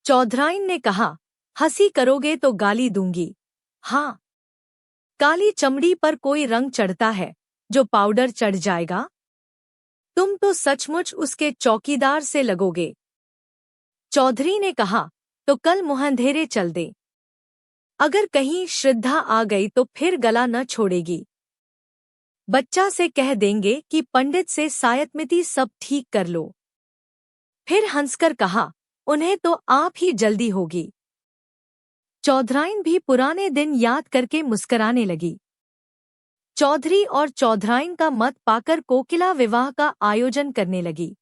चौधराइन ने कहा, हंसी करोगे तो गाली दूंगी। हाँ, काली चमड़ी पर कोई रंग चढ़ता है जो पाउडर चढ़ जाएगा। तुम तो सचमुच उसके चौकीदार से लगोगे। चौधरी ने कहा, तो कल मुहंधेरे चल दे। अगर कहीं श्रद्धा आ गई तो फिर गला न छोड़ेगी। बच्चा से कह देंगे कि पंडित से सायतमिति सब ठीक कर लो। फिर हंसकर कहा, उन्हें तो आप ही जल्दी होगी। चौधराइन भी पुराने दिन याद करके मुस्कराने लगी। चौधरी और चौधराइन का मत पाकर कोकिला विवाह का आयोजन करने लगी।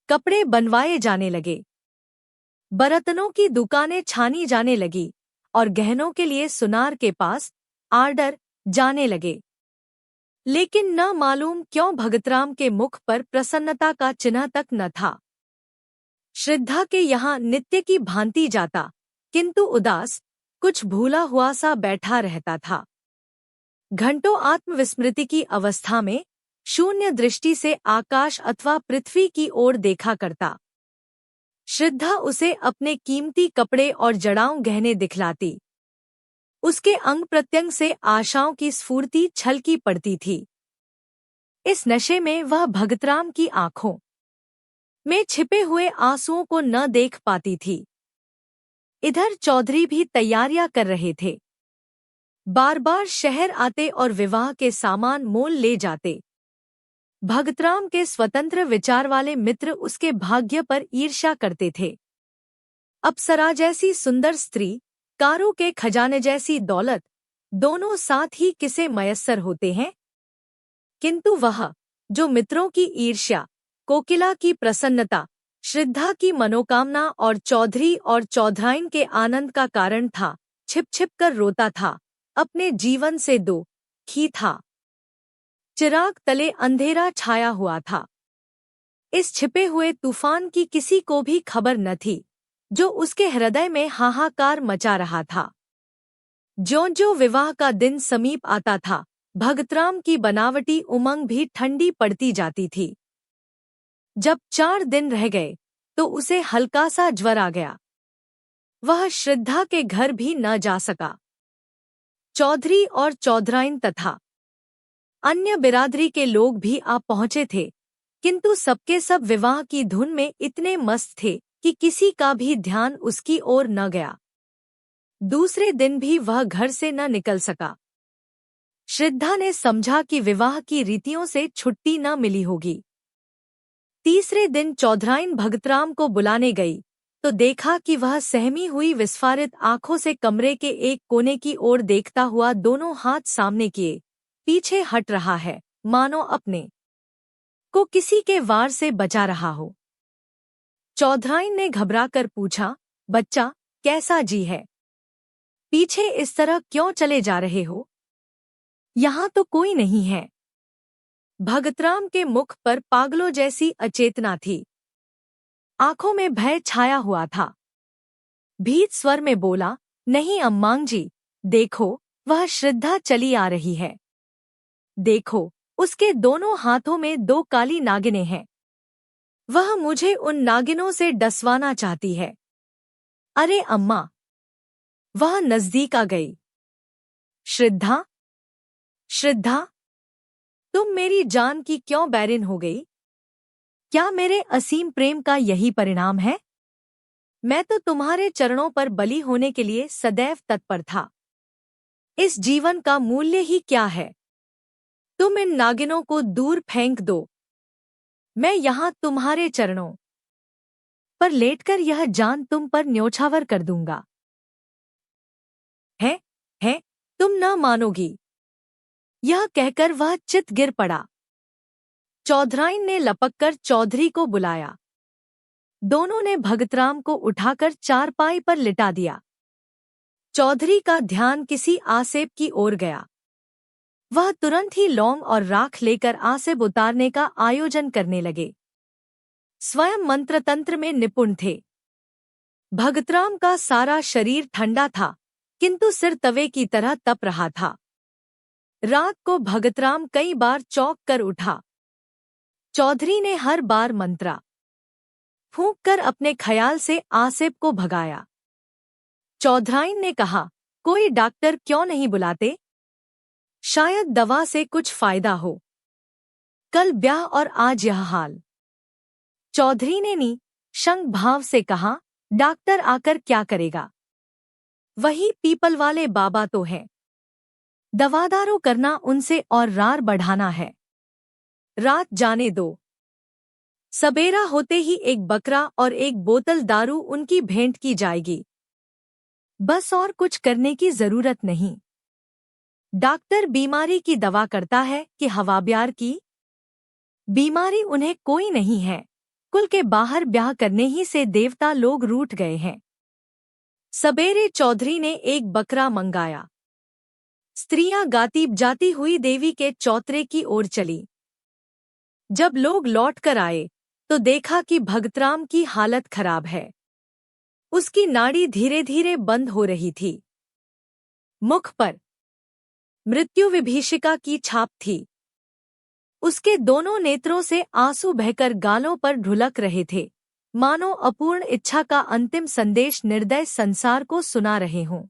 कपड़े बनवाए जाने लगे, बर्तनों की दुकानें छानी जाने लगी और गहनों के लिए सुनार के पास आर्डर जाने लगे। लेकिन न मालूम क्यों भगतराम के मुख पर प्रसन्नता का चिन्ह तक न था। श्रद्धा के यहाँ नित्य की भांति जाता, किंतु उदास, कुछ भूला हुआ सा बैठा रहता था। घंटों आत्मविस्मृति की अवस्था में शून्य दृष्टि से आकाश अथवा पृथ्वी की ओर देखा करता। श्रद्धा उसे अपने कीमती कपड़े और जड़ाऊ गहने दिखलाती। उसके अंग प्रत्यंग से आशाओं की स्फूर्ति छलकी पड़ती थी। इस नशे में वह भगतराम की आंखों में छिपे हुए आंसुओं को न देख पाती थी। इधर चौधरी भी तैयारियां कर रहे थे। बार बार शहर आते और विवाह के सामान मोल ले जाते। भगतराम के स्वतंत्र विचार वाले मित्र उसके भाग्य पर ईर्ष्या करते थे। अप्सरा जैसी सुंदर स्त्री, कारों के खजाने जैसी दौलत, दोनों साथ ही किसे मयस्सर होते हैं। किंतु वह, जो मित्रों की ईर्ष्या, कोकिला की प्रसन्नता, श्रद्धा की मनोकामना और चौधरी और चौधराइन के आनंद का कारण था, छिप छिप कर रोता था, अपने जीवन से दुखी था। चिराग तले अंधेरा छाया हुआ था। इस छिपे हुए तूफान की किसी को भी खबर न थी, जो उसके हृदय में हाहाकार मचा रहा था। ज्यों-ज्यों विवाह का दिन समीप आता था, भगतराम की बनावटी उमंग भी ठंडी पड़ती जाती थी। जब 4 दिन रह गए, तो उसे हल्का सा ज्वर आ गया। वह श्रद्धा के घर भी न जा सका। चौधरी और चौधराइन तथा अन्य बिरादरी के लोग भी आ पहुंचे थे, किंतु सबके सब विवाह की धुन में इतने मस्त थे कि किसी का भी ध्यान उसकी ओर न गया। दूसरे दिन भी वह घर से न निकल सका। श्रद्धा ने समझा कि विवाह की रीतियों से छुट्टी न मिली होगी। तीसरे दिन चौधराइन भगतराम को बुलाने गई, तो देखा कि वह सहमी हुई विस्फारित आंखों से कमरे के एक कोने की ओर देखता हुआ दोनों हाथ सामने किए, पीछे हट रहा है, मानो अपने को किसी के वार से बचा रहा हो। चौधराइन ने घबराकर पूछा, बच्चा कैसा जी है? पीछे इस तरह क्यों चले जा रहे हो? यहाँ तो कोई नहीं है। भगतराम के मुख पर पागलों जैसी अचेतना थी। आंखों में भय छाया हुआ था। भीत स्वर में बोला, नहीं अम्मांग जी, देखो वह श्रद्धा चली आ रही है। देखो उसके दोनों हाथों में 2 काली नागिनें हैं। वह मुझे उन नागिनों से डसवाना चाहती है। अरे अम्मा! वह नजदीक आ गई। श्रद्धा, श्रद्धा, तुम मेरी जान की क्यों बैरिन हो गई? क्या मेरे असीम प्रेम का यही परिणाम है? मैं तो तुम्हारे चरणों पर बलि होने के लिए सदैव तत्पर था। इस जीवन का मूल्य ही क्या है? तुम इन नागिनों को दूर फेंक दो। मैं यहाँ तुम्हारे चरणों पर लेटकर यह जान तुम पर न्योछावर कर दूंगा। है, तुम न मानोगी। यह कहकर वह चित गिर पड़ा। चौधराइन ने लपककर चौधरी को बुलाया। दोनों ने भगतराम को उठाकर चारपाई पर लिटा दिया। चौधरी का ध्यान किसी आसेब की ओर गया। वह तुरंत ही लौंग और राख लेकर आसेब उतारने का आयोजन करने लगे। स्वयं मंत्रतंत्र में निपुण थे। भगतराम का सारा शरीर ठंडा था, किंतु सिर तवे की तरह तप रहा था। रात को भगतराम कई बार चौंक कर उठा। चौधरी ने हर बार मंत्रा फूंक कर अपने ख्याल से आसेब को भगाया। चौधराइन ने कहा, कोई डॉक्टर क्यों नहीं बुलाते? शायद दवा से कुछ फायदा हो। कल ब्याह और आज यह हाल। चौधरी ने निशंक भाव से कहा, डॉक्टर आकर क्या करेगा? वही पीपल वाले बाबा तो हैं। दवादारो करना उनसे और रार बढ़ाना है। रात जाने दो। सबेरा होते ही एक बकरा और एक बोतल दारू उनकी भेंट की जाएगी। बस और कुछ करने की जरूरत नहीं। डॉक्टर बीमारी की दवा करता है कि हवाब्यार की? बीमारी उन्हें कोई नहीं है। कुल के बाहर ब्याह करने ही से देवता लोग रूठ गए हैं। सबेरे चौधरी ने एक बकरा मंगाया। स्त्रियां गाती जाती हुई देवी के चौतरे की ओर चली। जब लोग लौट कर आए तो देखा कि भगतराम की हालत खराब है। उसकी नाड़ी धीरे धीरे बंद हो रही थी। मुख पर मृत्यु विभीषिका की छाप थी। उसके दोनों नेत्रों से आंसू बहकर गालों पर ढुलक रहे थे, मानो अपूर्ण इच्छा का अंतिम संदेश निर्दय संसार को सुना रहे हों।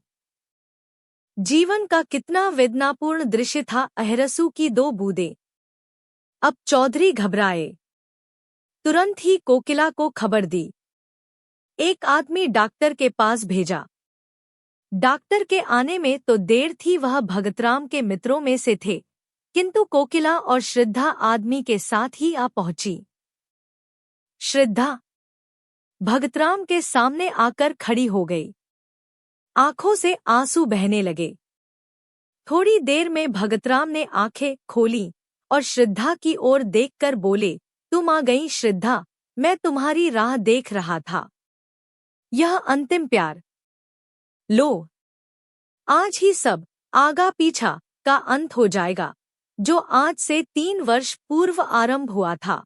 जीवन का कितना वेदनापूर्ण दृश्य था। अहरसू की 2 बूंदें। अब चौधरी घबराए। तुरंत ही कोकिला को खबर दी। एक आदमी डॉक्टर के पास भेजा। डॉक्टर के आने में तो देर थी। वह भगतराम के मित्रों में से थे, किंतु कोकिला और श्रद्धा आदमी के साथ ही आ पहुंची। श्रद्धा भगतराम के सामने आकर खड़ी हो गई। आंखों से आंसू बहने लगे। थोड़ी देर में भगतराम ने आंखें खोली और श्रद्धा की ओर देखकर बोले, तुम आ गई श्रद्धा, मैं तुम्हारी राह देख रहा था। यह अंतिम प्यार। लो, आज ही सब आगा पीछा का अंत हो जाएगा, जो आज से 3 वर्ष पूर्व आरंभ हुआ था।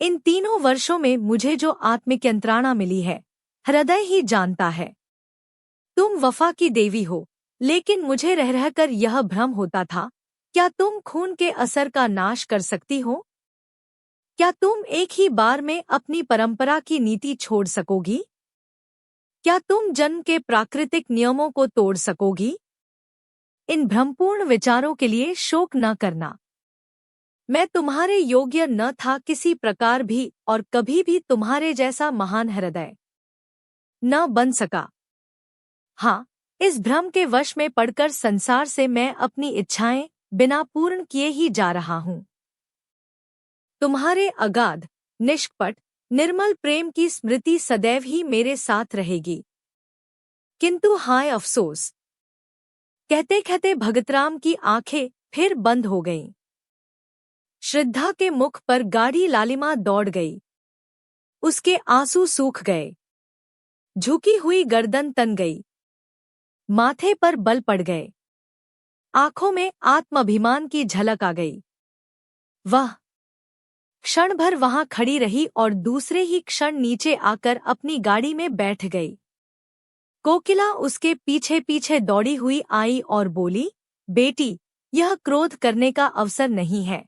इन 3 वर्षों में मुझे जो आत्मिक यंत्रणा मिली है, हृदय ही जानता है। तुम वफा की देवी हो, लेकिन मुझे रह रहकर यह भ्रम होता था, क्या तुम खून के असर का नाश कर सकती हो? क्या तुम एक ही बार में अपनी परंपरा की नीति छोड़ सकोगी? क्या तुम जन्म के प्राकृतिक नियमों को तोड़ सकोगी? इन भ्रमपूर्ण विचारों के लिए शोक न करना। मैं तुम्हारे योग्य न था किसी प्रकार भी, और कभी भी तुम्हारे जैसा महान हृदय न बन सका। हाँ, इस भ्रम के वश में पड़कर संसार से मैं अपनी इच्छाएं बिना पूर्ण किए ही जा रहा हूँ। तुम्हारे अगाध, निष्कपट, निर्मल प्रेम की स्मृति सदैव ही मेरे साथ रहेगी। किंतु हाय अफसोस! कहते कहते भगतराम की आंखें फिर बंद हो गईं। श्रद्धा के मुख पर गाढ़ी लालिमा दौड़ गई। उसके आंसू सूख गए। झुकी हुई गर्दन तन गई। माथे पर बल पड़ गए। आंखों में आत्माभिमान की झलक आ गई। वह क्षण भर वहां खड़ी रही और दूसरे ही क्षण नीचे आकर अपनी गाड़ी में बैठ गई। कोकिला उसके पीछे पीछे दौड़ी हुई आई और बोली, बेटी, यह क्रोध करने का अवसर नहीं है।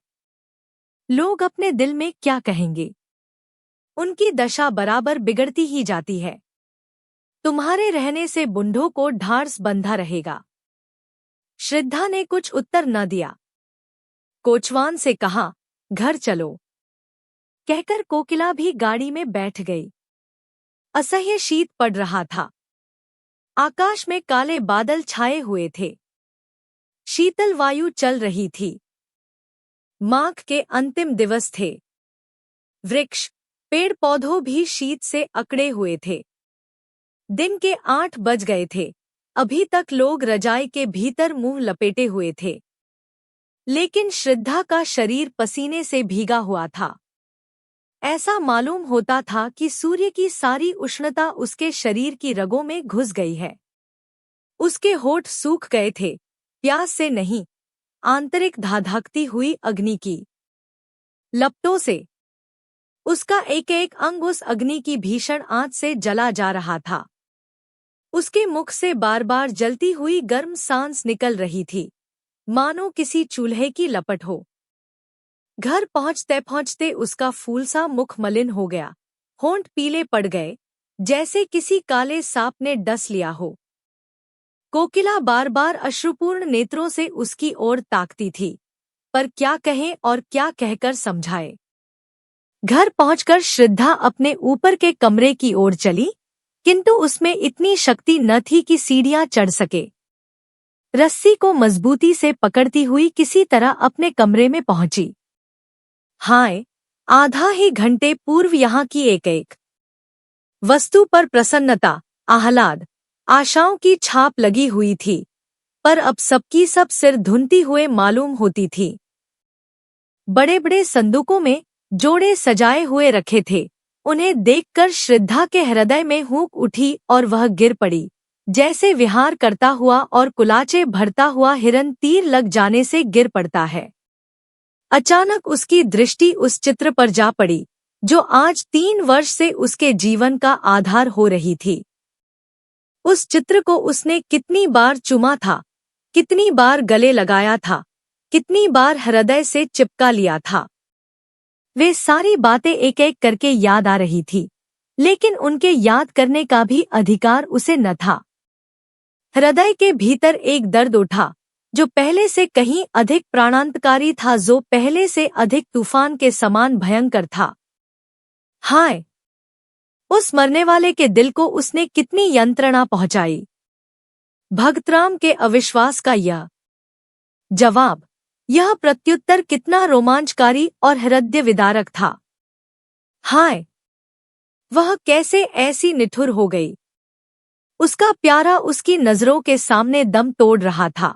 लोग अपने दिल में क्या कहेंगे? उनकी दशा बराबर बिगड़ती ही जाती है। तुम्हारे रहने से बुंडों को ढांढस बंधा रहेगा। श्रद्धा ने कुछ उत्तर न दिया। कोचवान से कहा, घर चलो। कहकर कोकिला भी गाड़ी में बैठ गई। असह्य शीत पड़ रहा था। आकाश में काले बादल छाए हुए थे। शीतल वायु चल रही थी। माघ के अंतिम दिवस थे। वृक्ष, पेड़ पौधों भी शीत से अकड़े हुए थे। दिन के 8 बज गए थे। अभी तक लोग रजाई के भीतर मुंह लपेटे हुए थे। लेकिन श्रद्धा का शरीर पसीने से भीगा हुआ था। ऐसा मालूम होता था कि सूर्य की सारी उष्णता उसके शरीर की रगों में घुस गई है। उसके होठ सूख गए थे, प्यास से नहीं, आंतरिक धाधकती हुई अग्नि की लपटों से। उसका एक एक अंग उस अग्नि की भीषण आंच से जला जा रहा था। उसके मुख से बार बार जलती हुई गर्म सांस निकल रही थी, मानो किसी चूल्हे की लपट हो। घर पहुंचते पहुंचते उसका फूलसा मुख मलिन हो गया। होंठ पीले पड़ गए, जैसे किसी काले सांप ने डस लिया हो। कोकिला बार बार अश्रुपूर्ण नेत्रों से उसकी ओर ताकती थी, पर क्या कहे और क्या कहकर समझाए। घर पहुंचकर श्रद्धा अपने ऊपर के कमरे की ओर चली, किंतु उसमें इतनी शक्ति न थी कि सीढ़ियां चढ़ सके। रस्सी को मजबूती से पकड़ती हुई किसी तरह अपने कमरे में पहुंची। हाय, आधा ही घंटे पूर्व यहाँ की एक एक वस्तु पर प्रसन्नता, आह्लाद, आशाओं की छाप लगी हुई थी, पर अब सबकी सब सिर धुनती हुए मालूम होती थी। बड़े बड़े संदूकों में जोड़े सजाए हुए रखे थे। उन्हें देखकर श्रद्धा के हृदय में हुक उठी और वह गिर पड़ी, जैसे विहार करता हुआ और कुलाचे भरता हुआ हिरन तीर लग जाने से गिर पड़ता है। अचानक उसकी दृष्टि उस चित्र पर जा पड़ी, जो आज 3 वर्ष से उसके जीवन का आधार हो रही थी। उस चित्र को उसने कितनी बार चुमा था, कितनी बार गले लगाया था, कितनी बार हृदय से चिपका लिया था। वे सारी बातें एक एक करके याद आ रही थी, लेकिन उनके याद करने का भी अधिकार उसे न था। हृदय के भीतर एक दर्द उठा, जो पहले से कहीं अधिक प्राणांतकारी था, जो पहले से अधिक तूफान के समान भयंकर था। हाय, उस मरने वाले के दिल को उसने कितनी यंत्रणा पहुंचाई। भगतराम के अविश्वास का यह जवाब, यह प्रत्युत्तर कितना रोमांचकारी और हृदय विदारक था। हाय, वह कैसे ऐसी निठुर हो गई। उसका प्यारा उसकी नजरों के सामने दम तोड़ रहा था।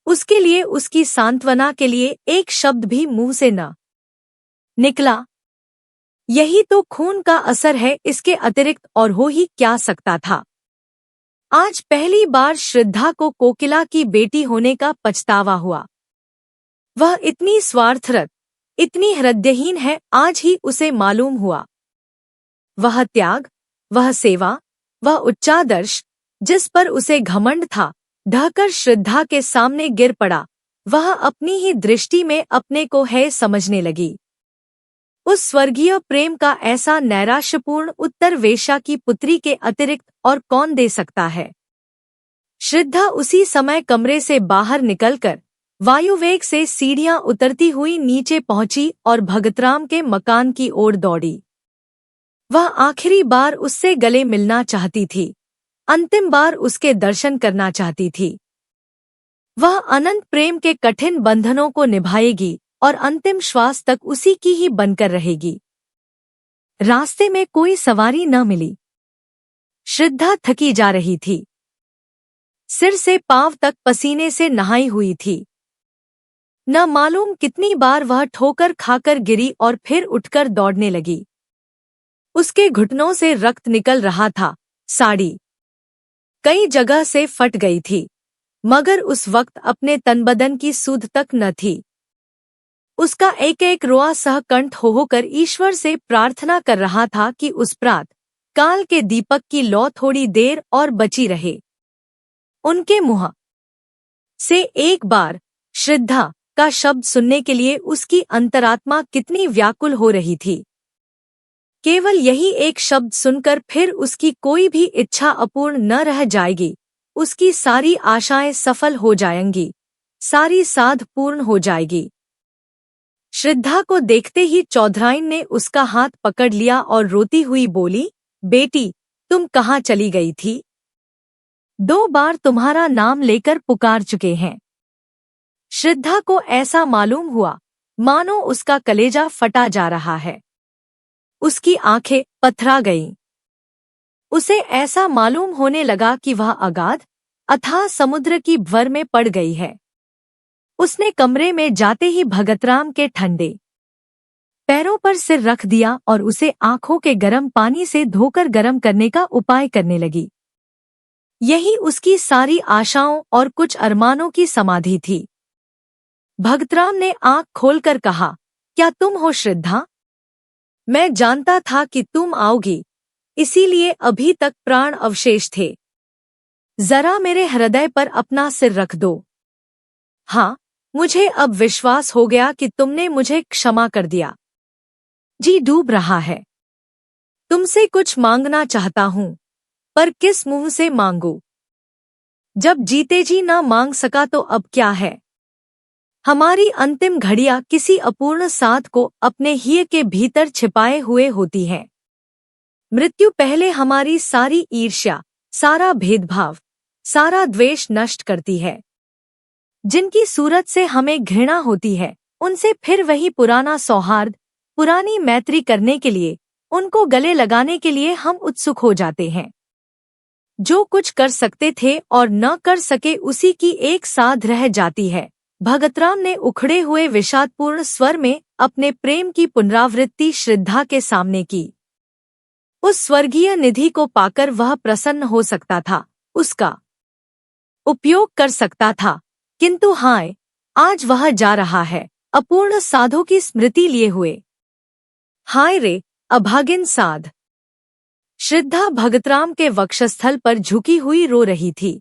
उसके लिए, उसकी सांत्वना के लिए एक शब्द भी मुंह से न निकला। यही तो खून का असर है, इसके अतिरिक्त और हो ही क्या सकता था। आज पहली बार श्रद्धा को कोकिला की बेटी होने का पछतावा हुआ। वह इतनी स्वार्थरत, इतनी हृदयहीन है, आज ही उसे मालूम हुआ। वह त्याग, वह सेवा, वह उच्चादर्श, जिस पर उसे घमंड था, ढहकर श्रद्धा के सामने गिर पड़ा। वह अपनी ही दृष्टि में अपने को है समझने लगी। उस स्वर्गीय प्रेम का ऐसा नैराश्यपूर्ण उत्तर वेश्या की पुत्री के अतिरिक्त और कौन दे सकता है। श्रद्धा उसी समय कमरे से बाहर निकलकर वायुवेग से सीढ़ियां उतरती हुई नीचे पहुंची और भगतराम के मकान की ओर दौड़ी। वह आखिरी बार उससे गले मिलना चाहती थी, अंतिम बार उसके दर्शन करना चाहती थी। वह अनंत प्रेम के कठिन बंधनों को निभाएगी और अंतिम श्वास तक उसी की ही बनकर रहेगी। रास्ते में कोई सवारी न मिली। श्रद्धा थकी जा रही थी। सिर से पांव तक पसीने से नहाई हुई थी। न मालूम कितनी बार वह ठोकर खाकर गिरी और फिर उठकर दौड़ने लगी। उसके घुटनों से रक्त निकल रहा था, साड़ी कई जगह से फट गई थी, मगर उस वक्त अपने तनबदन की सूध तक न थी। उसका एक एक रोआ सहकंठ होकर ईश्वर से प्रार्थना कर रहा था कि उस प्रात काल के दीपक की लौ थोड़ी देर और बची रहे। उनके मुंह से एक बार श्रद्धा का शब्द सुनने के लिए उसकी अंतरात्मा कितनी व्याकुल हो रही थी। केवल यही एक शब्द सुनकर फिर उसकी कोई भी इच्छा अपूर्ण न रह जाएगी, उसकी सारी आशाएं सफल हो जाएंगी, सारी साध पूर्ण हो जाएगी। श्रद्धा को देखते ही चौधराइन ने उसका हाथ पकड़ लिया और रोती हुई बोली, बेटी, तुम कहाँ चली गई थी? 2 बार तुम्हारा नाम लेकर पुकार चुके हैं। श्रद्धा को ऐसा मालूम हुआ मानो उसका कलेजा फटा जा रहा है। उसकी आंखें पथरा गईं। उसे ऐसा मालूम होने लगा कि वह अगाध अथाह समुद्र की भंवर में पड़ गई है। उसने कमरे में जाते ही भगतराम के ठंडे पैरों पर सिर रख दिया और उसे आंखों के गर्म पानी से धोकर गर्म करने का उपाय करने लगी। यही उसकी सारी आशाओं और कुछ अरमानों की समाधि थी। भगतराम ने आंख खोलकर कहा, क्या तुम हो श्रद्धा? मैं जानता था कि तुम आओगी, इसीलिए अभी तक प्राण अवशेष थे। जरा मेरे हृदय पर अपना सिर रख दो। हाँ, मुझे अब विश्वास हो गया कि तुमने मुझे क्षमा कर दिया। जी डूब रहा है। तुमसे कुछ मांगना चाहता हूँ, पर किस मुंह से मांगू? जब जीते जी ना मांग सका तो अब क्या है? हमारी अंतिम घड़ियां किसी अपूर्ण साध को अपने हिय के भीतर छिपाए हुए होती हैं। मृत्यु पहले हमारी सारी ईर्ष्या, सारा भेदभाव, सारा द्वेष नष्ट करती है। जिनकी सूरत से हमें घृणा होती है, उनसे फिर वही पुराना सौहार्द, पुरानी मैत्री करने के लिए, उनको गले लगाने के लिए हम उत्सुक हो जाते हैं। जो कुछ कर सकते थे और न कर सके उसी की एक साध रह जाती है। भगतराम ने उखड़े हुए विषादपूर्ण स्वर में अपने प्रेम की पुनरावृत्ति श्रद्धा के सामने की। उस स्वर्गीय निधि को पाकर वह प्रसन्न हो सकता था, उसका उपयोग कर सकता था, किंतु हाय, आज वह जा रहा है अपूर्ण साधों की स्मृति लिए हुए। हाय रे अभागिन साध। श्रद्धा भगतराम के वक्षस्थल पर झुकी हुई रो रही थी।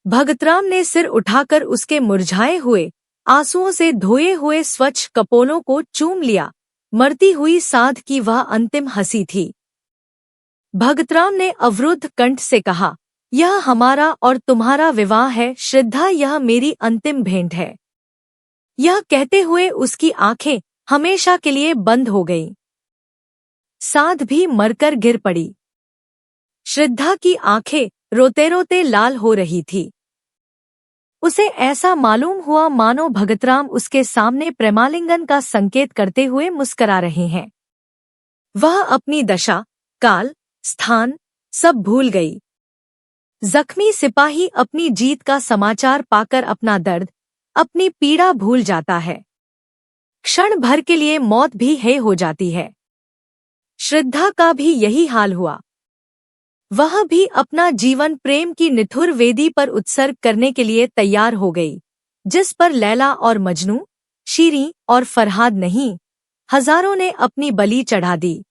भगतराम ने सिर उठाकर उसके मुरझाए हुए, आंसुओं से धोए हुए स्वच्छ कपोलों को चूम लिया। मरती हुई साध की वह अंतिम हंसी थी। भगतराम ने अवरुद्ध कंठ से कहा, यह हमारा और तुम्हारा विवाह है श्रद्धा, यह मेरी अंतिम भेंट है। यह कहते हुए उसकी आंखें हमेशा के लिए बंद हो गईं। साध भी मरकर गिर पड़ी। श्रद्धा की आंखें रोते रोते लाल हो रही थी। उसे ऐसा मालूम हुआ मानो भगतराम उसके सामने प्रेमालिंगन का संकेत करते हुए मुस्करा रहे हैं। वह अपनी दशा, काल, स्थान सब भूल गई। जख्मी सिपाही अपनी जीत का समाचार पाकर अपना दर्द, अपनी पीड़ा भूल जाता है। क्षण भर के लिए मौत भी हे हो जाती है। श्रद्धा का भी यही हाल हुआ। वह भी अपना जीवन प्रेम की निठुर वेदी पर उत्सर्ग करने के लिए तैयार हो गई, जिस पर लैला और मजनू, शीरीं और फरहाद नहीं, हजारों ने अपनी बलि चढ़ा दी।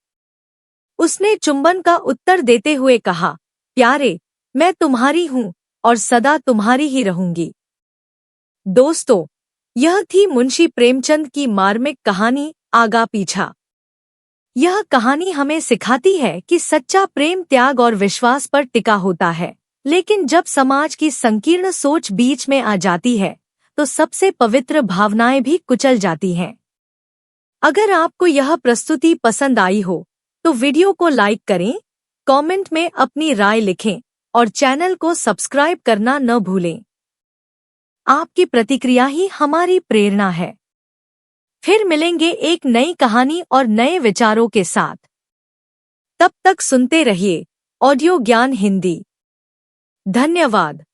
उसने चुंबन का उत्तर देते हुए कहा, प्यारे, मैं तुम्हारी हूँ और सदा तुम्हारी ही रहूंगी। दोस्तों, यह थी मुंशी प्रेमचंद की मार्मिक कहानी आगा पीछा। यह कहानी हमें सिखाती है कि सच्चा प्रेम त्याग और विश्वास पर टिका होता है, लेकिन जब समाज की संकीर्ण सोच बीच में आ जाती है तो सबसे पवित्र भावनाएं भी कुचल जाती हैं। अगर आपको यह प्रस्तुति पसंद आई हो तो वीडियो को लाइक करें, कमेंट में अपनी राय लिखें और चैनल को सब्सक्राइब करना न भूलें। आपकी प्रतिक्रिया ही हमारी प्रेरणा है। फिर मिलेंगे एक नई कहानी और नए विचारों के साथ। तब तक सुनते रहिए ऑडियो ज्ञान हिंदी। धन्यवाद।